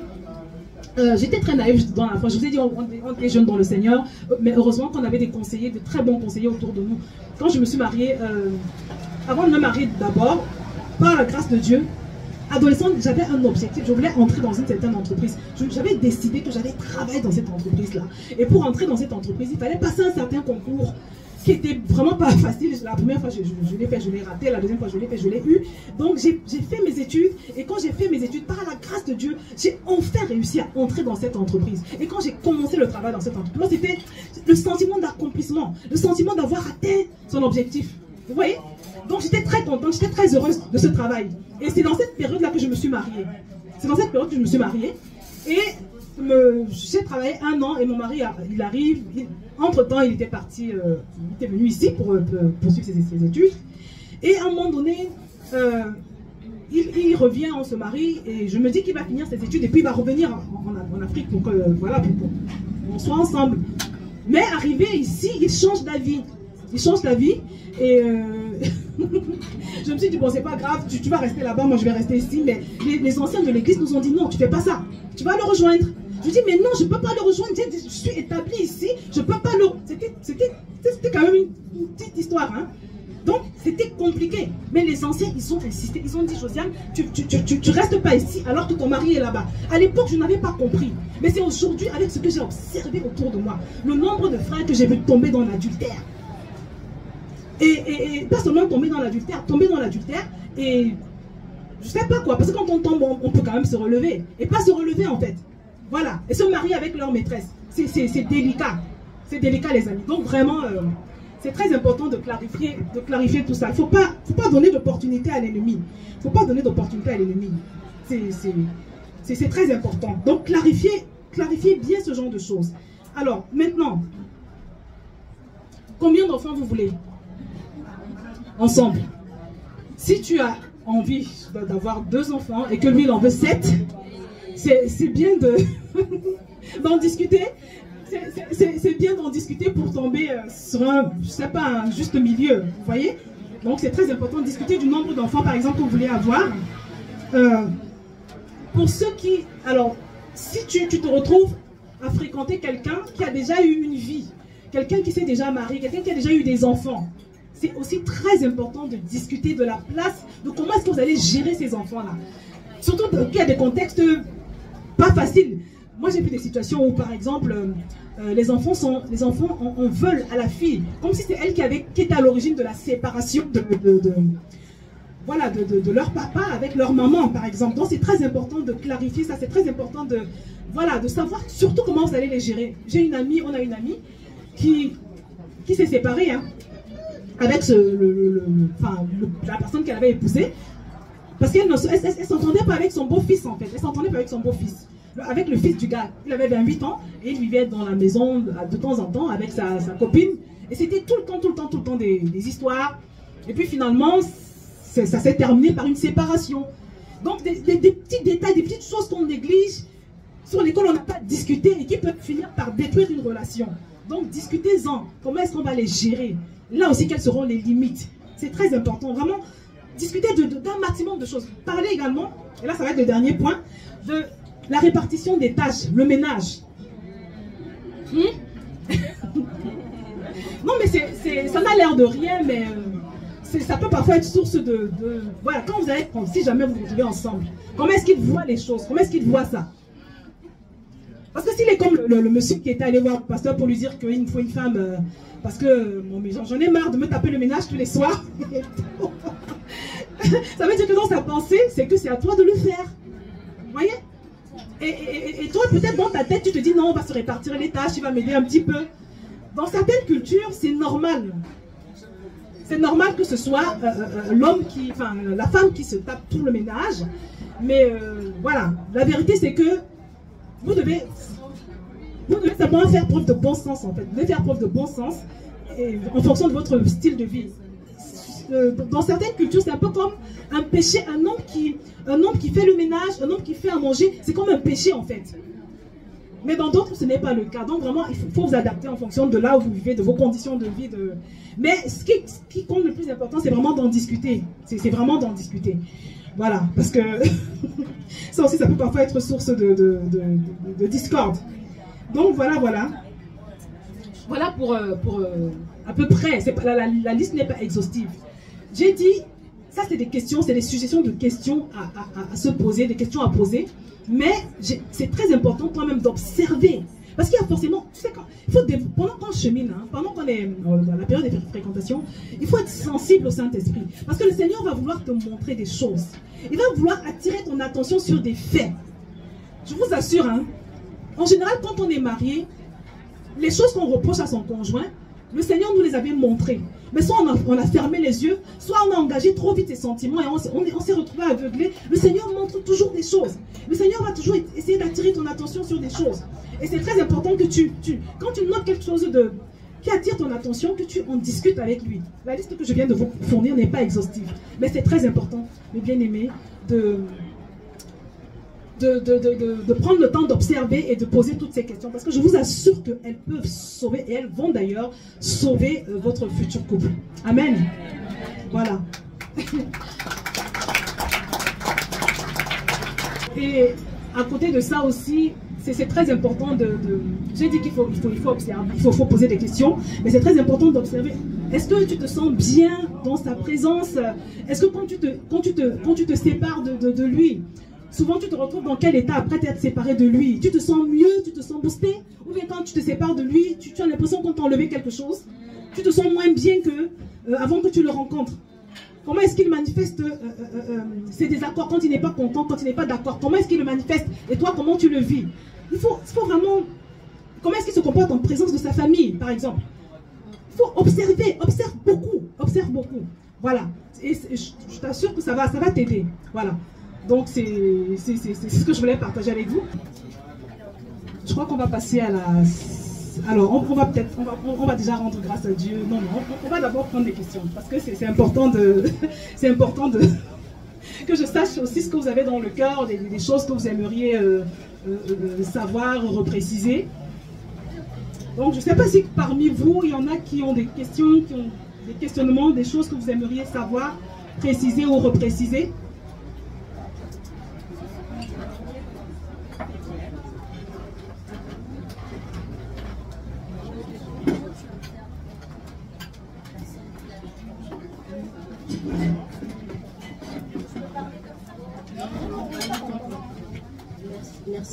j'étais très naïve dans la foi. Je vous ai dit, on était jeunes dans le Seigneur, mais heureusement qu'on avait des conseillers, de très bons conseillers autour de nous. Quand je me suis mariée, avant de me marier d'abord, par la grâce de Dieu, adolescente, j'avais un objectif. Je voulais entrer dans une certaine entreprise. J'avais décidé que j'allais travailler dans cette entreprise-là. Et pour entrer dans cette entreprise, il fallait passer un certain concours qui était vraiment pas facile. La première fois, je l'ai fait, je l'ai raté. La deuxième fois, je l'ai fait, je l'ai eu. Donc, j'ai fait mes études. Et quand j'ai fait mes études, par la grâce de Dieu, j'ai enfin réussi à entrer dans cette entreprise. Et quand j'ai commencé le travail dans cette entreprise, c'était le sentiment d'accomplissement, le sentiment d'avoir atteint son objectif. Vous voyez? Donc, j'étais très contente, j'étais très heureuse de ce travail. Et c'est dans cette période-là que je me suis mariée. C'est dans cette période que je me suis mariée. Et j'ai travaillé 1 an et mon mari, il arrive. Entre-temps, il était parti, il était venu ici pour poursuivre ses études. Et à un moment donné, il revient, on se marie, et je me dis qu'il va finir ses études et puis il va revenir en Afrique pour qu'on soit ensemble. Mais arrivé ici, il change d'avis. Il change d'avis et je me suis dit, bon, c'est pas grave, tu vas rester là-bas, moi je vais rester ici. Mais les anciens de l'église nous ont dit, non, tu fais pas ça, tu vas le rejoindre. Je dis, mais non, je ne peux pas le rejoindre, je suis établi ici, je ne peux pas le... C'était quand même une petite histoire, hein. Donc, c'était compliqué. Mais les anciens, ils ont insisté, ils ont dit, Josiane, tu restes pas ici alors que ton mari est là-bas. À l'époque, je n'avais pas compris. Mais c'est aujourd'hui, avec ce que j'ai observé autour de moi, le nombre de frères que j'ai vu tomber dans l'adultère. Et pas seulement tomber dans l'adultère, et je sais pas quoi, parce que quand on tombe, on peut quand même se relever. Et pas se relever en fait. Voilà, et se marier avec leur maîtresse, c'est délicat. C'est délicat les amis. Donc vraiment, c'est très important de clarifier tout ça. Il ne faut pas donner d'opportunité à l'ennemi. Il ne faut pas donner d'opportunité à l'ennemi. C'est très important. Donc clarifiez bien ce genre de choses. Alors maintenant, combien d'enfants vous voulez? Ensemble. Si tu as envie d'avoir 2 enfants et que lui il en veut 7, c'est bien d'en discuter. C'est bien d'en discuter pour tomber sur un, je sais pas, un juste milieu. Vous voyez? Donc c'est très important de discuter du nombre d'enfants, par exemple, que vous voulez avoir. Pour ceux qui... Alors, si tu te retrouves à fréquenter quelqu'un qui a déjà eu une vie, quelqu'un qui s'est déjà marié, quelqu'un qui a déjà eu des enfants. C'est aussi très important de discuter de la place, de comment est-ce que vous allez gérer ces enfants-là. Surtout qu'il y a des contextes pas faciles. Moi, j'ai vu des situations où, par exemple, les enfants en veulent à la fille, comme si c'est elle qui était à l'origine de la séparation de leur papa avec leur maman, par exemple. Donc, c'est très important de clarifier ça. C'est très important de savoir surtout comment vous allez les gérer. On a une amie qui s'est séparée, hein, avec la personne qu'elle avait épousée, parce qu'elle ne s'entendait pas avec son beau-fils, en fait. Elle s'entendait pas avec son beau-fils, avec le fils du gars. Il avait 28 ans et il vivait dans la maison de temps en temps avec sa copine. Et c'était tout le temps des histoires. Et puis finalement, ça s'est terminé par une séparation. Donc des petits détails, des petites choses qu'on néglige, sur lesquelles on n'a pas discuté et qui peuvent finir par détruire une relation. Donc discutez-en. Comment est-ce qu'on va les gérer? Là aussi, quelles seront les limites? C'est très important. Vraiment, discuter d'un maximum de choses. Parler également, et là ça va être le dernier point, de la répartition des tâches, le ménage. Non mais ça n'a l'air de rien, mais ça peut parfois être source voilà, quand vous allez, si jamais vous vous retrouvez ensemble, comment est-ce qu'il voit les choses? Comment est-ce qu'il voit ça? Parce que s'il est comme le monsieur qui était allé voir le pasteur pour lui dire qu'il me faut une femme, parce que j'en ai marre de me taper le ménage tous les soirs. Ça veut dire que dans sa pensée, c'est que c'est à toi de le faire. Vous voyez? Et toi, peut-être dans ta tête, tu te dis non, on va se répartir les tâches, tu vas m'aider un petit peu. Dans certaines cultures, c'est normal. C'est normal que ce soit la femme qui se tape tout le ménage. Mais voilà, la vérité c'est que vous devez simplement faire preuve de bon sens, en fait. Vous devez faire preuve de bon sens en fonction de votre style de vie. Dans certaines cultures, c'est un peu comme un péché. Un homme qui fait le ménage, un homme qui fait à manger, c'est comme un péché en fait. Mais dans d'autres, ce n'est pas le cas. Donc vraiment, il faut vous adapter en fonction de là où vous vivez, de vos conditions de vie. Mais ce qui compte le plus important, c'est vraiment d'en discuter. C'est vraiment d'en discuter. Voilà, parce que ça aussi, ça peut parfois être source de discorde. Donc voilà. Voilà pour à peu près. La liste n'est pas exhaustive. J'ai dit, ça c'est des questions, c'est des suggestions de questions à se poser, des questions à poser. Mais c'est très important quand même d'observer. Parce qu'il y a forcément, tu sais, pendant qu'on chemine, hein, pendant qu'on est dans la période de fréquentation, il faut être sensible au Saint-Esprit. Parce que le Seigneur va vouloir te montrer des choses. Il va vouloir attirer ton attention sur des faits. Je vous assure, hein, en général, quand on est marié, les choses qu'on reproche à son conjoint, le Seigneur nous les avait montrées. Mais soit on a fermé les yeux, soit on a engagé trop vite ses sentiments et on s'est retrouvé aveuglé. Le Seigneur montre toujours des choses. Le Seigneur va toujours essayer d'attirer ton attention sur des choses. Et c'est très important que quand tu notes quelque chose qui attire ton attention, que tu en discutes avec lui. La liste que je viens de vous fournir n'est pas exhaustive. Mais c'est très important, mes bien-aimés, de prendre le temps d'observer et de poser toutes ces questions. Parce que je vous assure qu'elles peuvent sauver, et elles vont d'ailleurs sauver votre futur couple. Amen. Voilà. Et à côté de ça aussi, c'est très important j'ai dit qu'il faut observer, il faut poser des questions, mais c'est très important d'observer. Est-ce que tu te sens bien dans sa présence? Est-ce que quand tu te sépares de lui, souvent tu te retrouves dans quel état après t'être séparé de lui? Tu te sens mieux, tu te sens boosté? Ou bien quand tu te sépares de lui, tu as l'impression qu'on t'a enlevé quelque chose? Tu te sens moins bien avant que tu le rencontres? Comment est-ce qu'il manifeste ses désaccords quand il n'est pas content, quand il n'est pas d'accord? Comment est-ce qu'il le manifeste? Et toi, comment tu le vis? Il faut vraiment... Comment est-ce qu'il se comporte en présence de sa famille, par exemple? Il faut observer, observe beaucoup. Voilà. Et je t'assure que ça va t'aider. Voilà. Donc c'est ce que je voulais partager avec vous. Je crois qu'on va passer à la... Alors on va déjà rendre grâce à Dieu. Non, on va d'abord prendre des questions parce que c'est important c'est important que je sache aussi ce que vous avez dans le cœur, des choses que vous aimeriez savoir, repréciser. Donc je ne sais pas si parmi vous il y en a qui ont des questions, qui ont des questionnements, des choses que vous aimeriez savoir, préciser ou repréciser.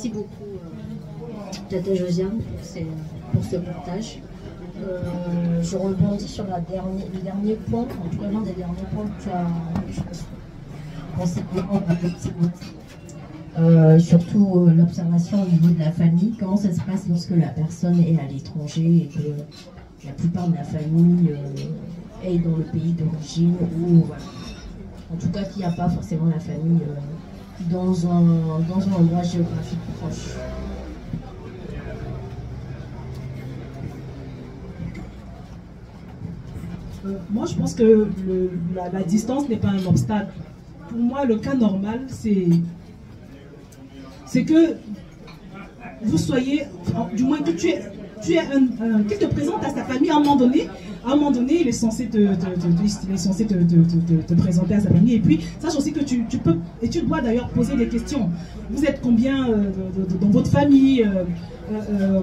Merci beaucoup, Tata Josiane, pour ce partage. Je rebondis sur le dernier point, en tout cas l'un des derniers points que tu as surtout l'observation au niveau de la famille. Comment ça se passe lorsque la personne est à l'étranger et que la plupart de la famille est dans le pays d'origine ou voilà. En tout cas qu'il n'y a pas forcément la famille dans un endroit géographique proche. Moi, je pense que la distance n'est pas un obstacle. Pour moi, le cas normal, c'est que vous soyez, du moins que qu'il te présente à sa famille à un moment donné. À un moment donné, il est censé te présenter à sa famille. Et puis, sache aussi que tu peux, et tu dois d'ailleurs poser des questions. Vous êtes combien dans votre famille?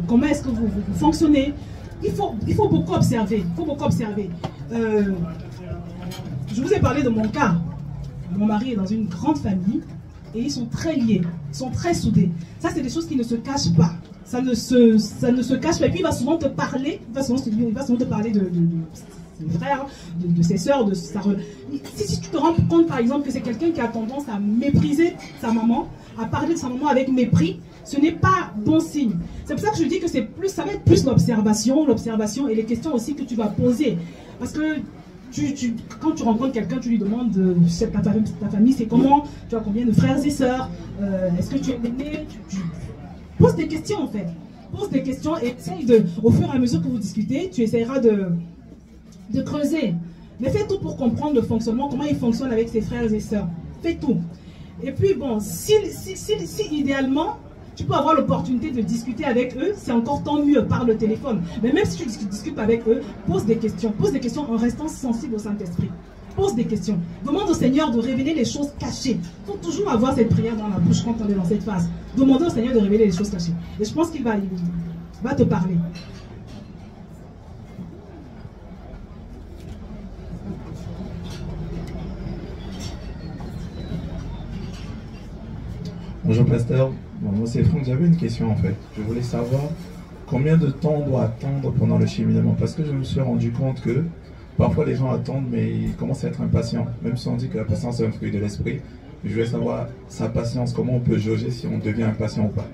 Comment est-ce que vous fonctionnez? Il faut beaucoup observer. Il faut beaucoup observer. Je vous ai parlé de mon cas. Mon mari est dans une grande famille et ils sont très liés, ils sont très soudés. Ça, c'est des choses qui ne se cachent pas. Ça ne se cache pas. Et puis, il va souvent te parler, il va souvent te parler de ses frères, de ses sœurs, de sa... Si tu te rends compte, par exemple, que c'est quelqu'un qui a tendance à mépriser sa maman, à parler de sa maman avec mépris, ce n'est pas bon signe. C'est pour ça que je dis que ça va être plus l'observation et les questions aussi que tu vas poser. Parce que quand tu rencontres quelqu'un, tu lui demandes ta famille, c'est comment, tu as combien de frères et sœurs, est-ce que tu es aîné, pose des questions en fait. Pose des questions et essaye au fur et à mesure que vous discutez, tu essaieras de creuser. Mais fais tout pour comprendre le fonctionnement, comment il fonctionne avec ses frères et sœurs. Fais tout. Et puis bon, si idéalement, tu peux avoir l'opportunité de discuter avec eux, c'est encore tant mieux par le téléphone. Mais même si tu discutes avec eux, pose des questions en restant sensible au Saint-Esprit. Pose des questions. Demande au Seigneur de révéler les choses cachées. Il faut toujours avoir cette prière dans la bouche quand on est dans cette phase. Demandez au Seigneur de révéler les choses cachées. Et je pense qu'il va te parler. Bonjour pasteur, moi c'est Franck, j'avais une question en fait. Je voulais savoir combien de temps on doit attendre pendant le cheminement, parce que je me suis rendu compte que parfois les gens attendent mais ils commencent à être impatients, même si on dit que la patience est un fruit de l'esprit. Je voulais savoir sa patience, comment on peut jauger si on devient impatient ou pas.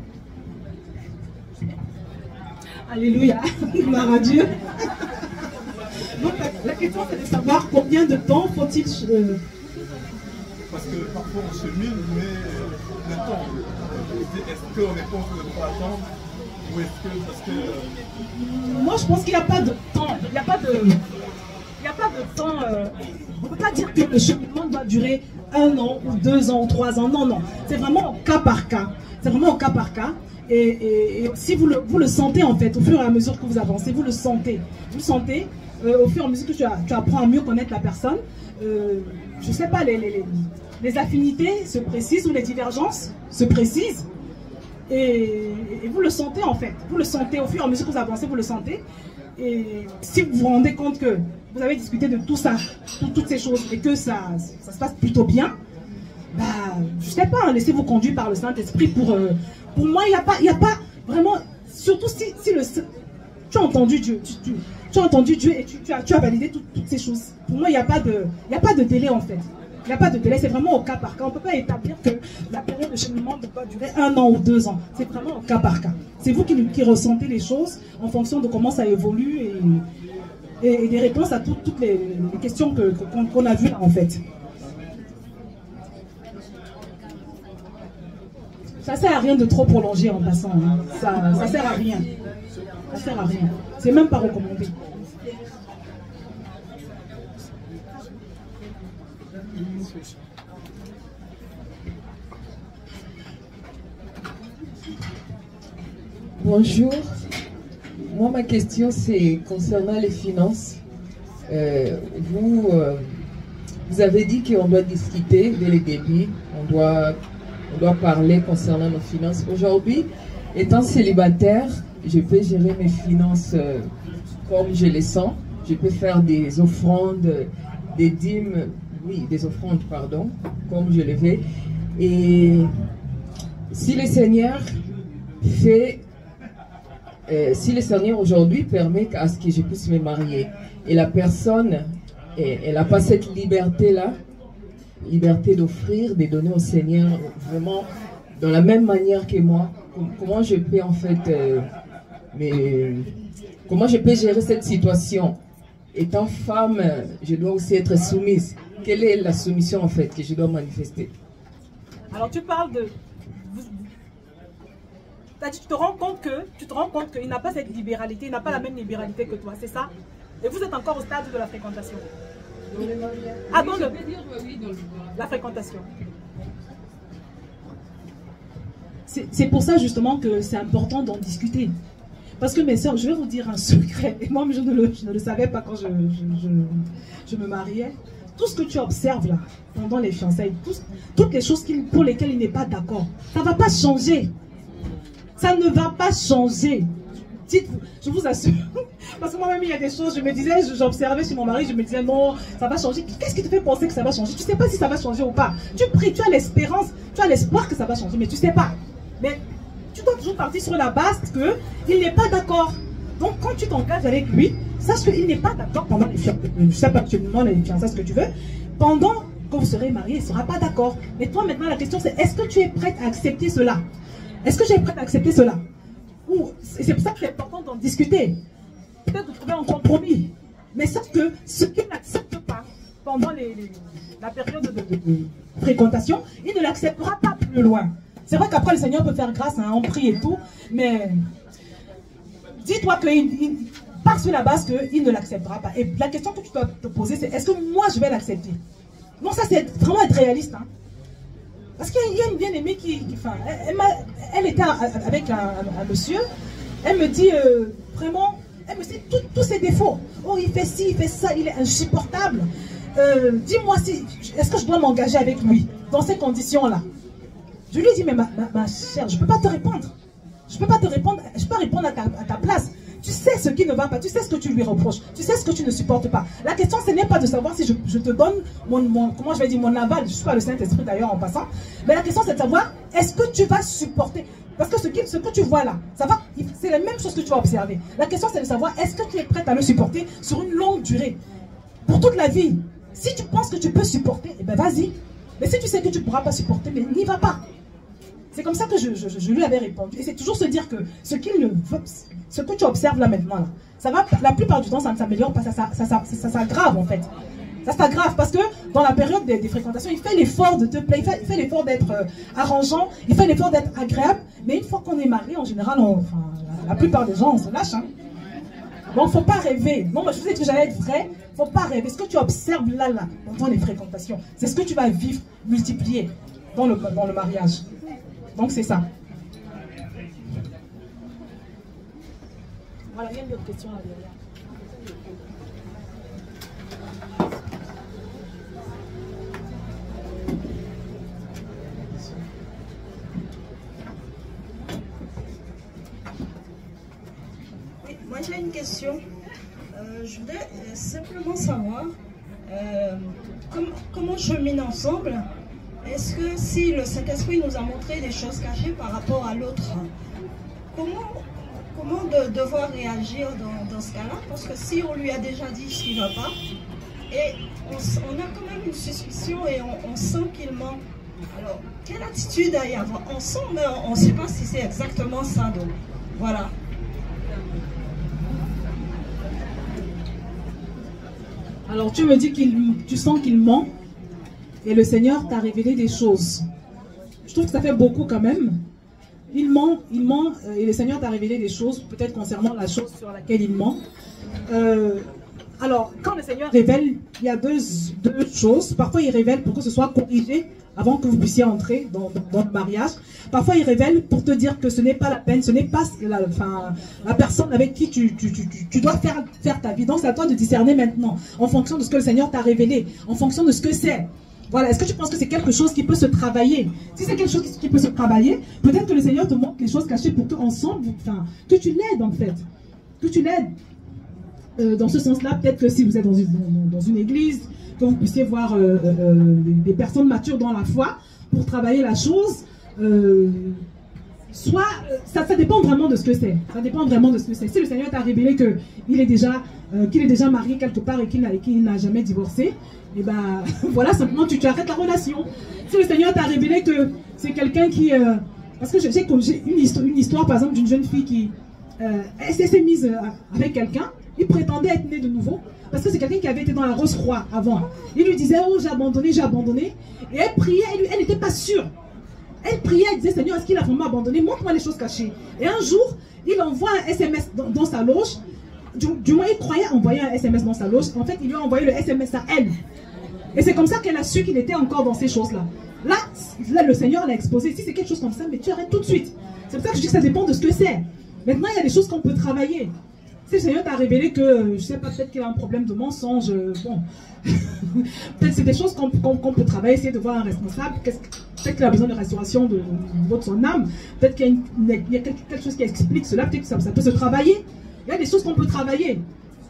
Alléluia, gloire à Dieu. Donc la question c'est de savoir combien de temps faut-il... Parce que parfois on chemine, mais le temps, est-ce qu'on est contre de ne pas attendre ou est-ce que parce que... Moi je pense qu'il n'y a pas de temps, il n'y a pas de temps, on ne peut pas dire que le cheminement doit durer 1 an ou 2 ans ou 3 ans, non, c'est vraiment au cas par cas, c'est vraiment au cas par cas. Et si vous le sentez en fait, au fur et à mesure que vous avancez, vous le sentez, au fur et à mesure que tu apprends à mieux connaître la personne, je ne sais pas, les affinités se précisent ou les divergences se précisent et vous le sentez en fait, vous le sentez au fur et à mesure que vous avancez, vous le sentez. Et si vous vous rendez compte que vous avez discuté de tout ça, toutes ces choses et que ça se passe plutôt bien, bah, je ne sais pas, laissez-vous conduire par le Saint-Esprit pour moi, il n'y a pas vraiment, surtout si tu as entendu Dieu, tu as entendu Dieu et tu as validé toutes ces choses. Pour moi, il n'y a pas de délai en fait. Il n'y a pas de délai, c'est vraiment au cas par cas. On ne peut pas établir que la période de cheminement ne doit durer 1 an ou 2 ans. C'est vraiment au cas par cas. C'est vous qui ressentez les choses en fonction de comment ça évolue et des réponses à toutes les questions qu'on a vues là en fait. Ça sert à rien de trop prolonger en passant. Hein. Ça sert à rien. Ça sert à rien. C'est même pas recommandé. Bonjour. Moi, ma question, c'est concernant les finances. Vous avez dit qu'on doit discuter dès le début. On doit parler concernant nos finances. Aujourd'hui, étant célibataire, je peux gérer mes finances comme je les sens. Je peux faire des offrandes, des dîmes, oui, des offrandes, pardon, comme je le veux. Et si le Seigneur c'est si le Seigneur aujourd'hui permet à ce que je puisse me marier et la personne, elle n'a pas cette liberté-là, liberté d'offrir, de donner au Seigneur vraiment de la même manière que moi, comment je peux en fait, comment je peux gérer cette situation? Étant femme, je dois aussi être soumise. Quelle est la soumission en fait que je dois manifester? Alors tu parles de... Tu te rends compte qu'il n'a pas cette libéralité, il n'a pas la même libéralité que toi, c'est ça? Et vous êtes encore au stade de la fréquentation. Ah, dans la fréquentation. C'est pour ça justement que c'est important d'en discuter. Parce que mes soeurs, je vais vous dire un secret, et moi je ne le savais pas quand je me mariais. Tout ce que tu observes là, pendant les fiançailles, toutes les choses pour lesquelles il n'est pas d'accord, ça ne va pas changer. Ça ne va pas changer. Dites-vous, je vous assure. Parce que moi-même, il y a des choses, je me disais, j'observais chez mon mari, je me disais, non, ça va changer. Qu'est-ce qui te fait penser que ça va changer? Tu ne sais pas si ça va changer ou pas. Tu pries, tu as l'espérance, tu as l'espoir que ça va changer, mais tu ne sais pas. Mais tu dois toujours partir sur la base qu'il n'est pas d'accord. Donc, quand tu t'engages avec lui, sache qu'il n'est pas d'accord pendant les fiançailles. Je ne sais pas actuellement les fiançailles, ce que tu veux. Pendant que vous serez mariés, il ne sera pas d'accord. Mais toi, maintenant, la question, c'est est-ce que tu es prête à accepter cela? Est-ce que j'ai prête à accepter cela? C'est pour ça que c'est important d'en discuter. Peut-être de trouver un compromis. Mais sauf que ce qu'il n'accepte pas pendant la période de fréquentation, il ne l'acceptera pas plus loin. C'est vrai qu'après le Seigneur peut faire grâce, hein, on prie et tout, mais dis-toi qu'il part sur la base qu'il ne l'acceptera pas. Et la question que tu dois te poser, c'est est-ce que moi je vais l'accepter? Non, ça c'est vraiment être réaliste. Hein. Parce qu'il y a une bien-aimée elle était avec un monsieur, elle me dit vraiment, elle me dit tous ses défauts. Oh, il fait ci, il fait ça, il est insupportable. Dis-moi est-ce que je dois m'engager avec lui dans ces conditions-là? Je lui ai dit, mais ma chère, je ne peux pas te répondre. Je ne peux pas te répondre, je peux pas répondre à ta place. Tu sais ce qui ne va pas, tu sais ce que tu lui reproches, tu sais ce que tu ne supportes pas. La question, ce n'est pas de savoir si je te donne comment je vais dire, mon aval, je ne suis pas le Saint-Esprit d'ailleurs en passant, mais la question c'est de savoir, est-ce que tu vas supporter? Parce que ce que tu vois là, c'est la même chose que tu vas observer. La question c'est de savoir, est-ce que tu es prête à le supporter sur une longue durée, pour toute la vie? Si tu penses que tu peux supporter, eh ben vas-y. Mais si tu sais que tu ne pourras pas supporter, mais n'y va pas. C'est comme ça que je lui avais répondu. Et c'est toujours se dire que ce que tu observes là maintenant, là, ça va, la plupart du temps, ça ne s'améliore pas, ça s'aggrave en fait. Ça s'aggrave parce que dans la période des fréquentations, il fait l'effort de te plaire, il fait l'effort d'être arrangeant, il fait l'effort d'être agréable. Mais une fois qu'on est marié, en général, la plupart des gens, on se lâche. Hein. Donc, il ne faut pas rêver. Non, moi, je vous ai dit que j'allais être vrai. Il ne faut pas rêver. Ce que tu observes là, pendant les fréquentations, c'est ce que tu vas vivre, multiplier dans le mariage. Donc c'est ça. Voilà, il y a une autre question là derrière. Oui, moi j'ai une question. Je voudrais simplement savoir comment cheminer ensemble. Est-ce que si le Saint-Esprit nous a montré des choses cachées par rapport à l'autre, comment devoir réagir dans ce cas-là? Parce que si on lui a déjà dit ce qui ne va pas, et on a quand même une suspicion et on sent qu'il ment. Alors, quelle attitude à y avoir? On sent, mais on ne sait pas si c'est exactement ça. Donc, voilà. Alors, tu me dis tu sens qu'il ment. Et le Seigneur t'a révélé des choses. Je trouve que ça fait beaucoup quand même. Il ment, et le Seigneur t'a révélé des choses, peut-être concernant la chose sur laquelle il ment. Alors, quand le Seigneur révèle, il y a deux choses. Parfois, il révèle pour que ce soit corrigé avant que vous puissiez entrer dans le mariage. Parfois, il révèle pour te dire que ce n'est pas la peine, ce n'est pas la personne avec qui tu dois faire ta vie. Donc, c'est à toi de discerner maintenant, en fonction de ce que le Seigneur t'a révélé, en fonction de ce que c'est. Voilà, est-ce que tu penses que c'est quelque chose qui peut se travailler? Si c'est quelque chose qui peut se travailler, peut-être que le Seigneur te montre les choses cachées pour qu'ensemble, que tu l'aides en fait. Que tu l'aides. Dans ce sens-là, peut-être que si vous êtes dans une église, que vous puissiez voir des personnes matures dans la foi pour travailler la chose. Je soit, ça dépend vraiment de ce que c'est. Ça dépend vraiment de ce que c'est. Si le Seigneur t'a révélé qu'il est déjà marié quelque part et qu'il n'a jamais divorcé, et ben voilà, simplement tu arrêtes la relation. Si le Seigneur t'a révélé que c'est quelqu'un qui... parce que j'ai une histoire, par exemple, d'une jeune fille qui s'est mise avec quelqu'un, il prétendait être né de nouveau, parce que c'est quelqu'un qui avait été dans la Rose-Croix avant. Il lui disait, oh j'ai abandonné, et elle priait, elle n'était pas sûre. Elle priait, elle disait, Seigneur, est-ce qu'il a vraiment abandonné? Montre-moi les choses cachées. Et un jour, il envoie un SMS dans sa loge. Du moins, il croyait envoyer un SMS dans sa loge. En fait, il lui a envoyé le SMS à elle. Et c'est comme ça qu'elle a su qu'il était encore dans ces choses-là. Là, le Seigneur l'a exposé. Si c'est quelque chose comme ça, mais tu arrêtes tout de suite. C'est pour ça que je dis que ça dépend de ce que c'est. Maintenant, il y a des choses qu'on peut travailler. Si le Seigneur t'a révélé que, je sais pas, peut-être qu'il a un problème de mensonge, bon, peut-être c'est des choses qu'on peut travailler, essayer de voir un responsable, peut-être qu'il a besoin de restauration de son âme, peut-être qu'il y a quelque chose qui explique cela, peut-être que ça peut se travailler. Il y a des choses qu'on peut travailler,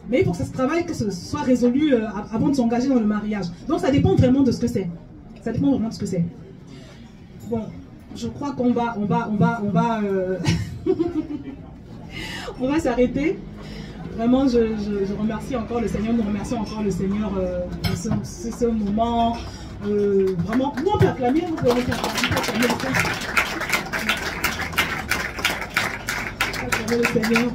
mais il faut que ça se travaille, que ce soit résolu avant de s'engager dans le mariage. Donc ça dépend vraiment de ce que c'est. Ça dépend vraiment de ce que c'est. Bon, je crois qu'on va on va s'arrêter. Vraiment, je remercie encore le Seigneur, nous remercions encore le Seigneur de ce moment. Vraiment, nous on peut acclamer, vous pouvez acclamer le Seigneur.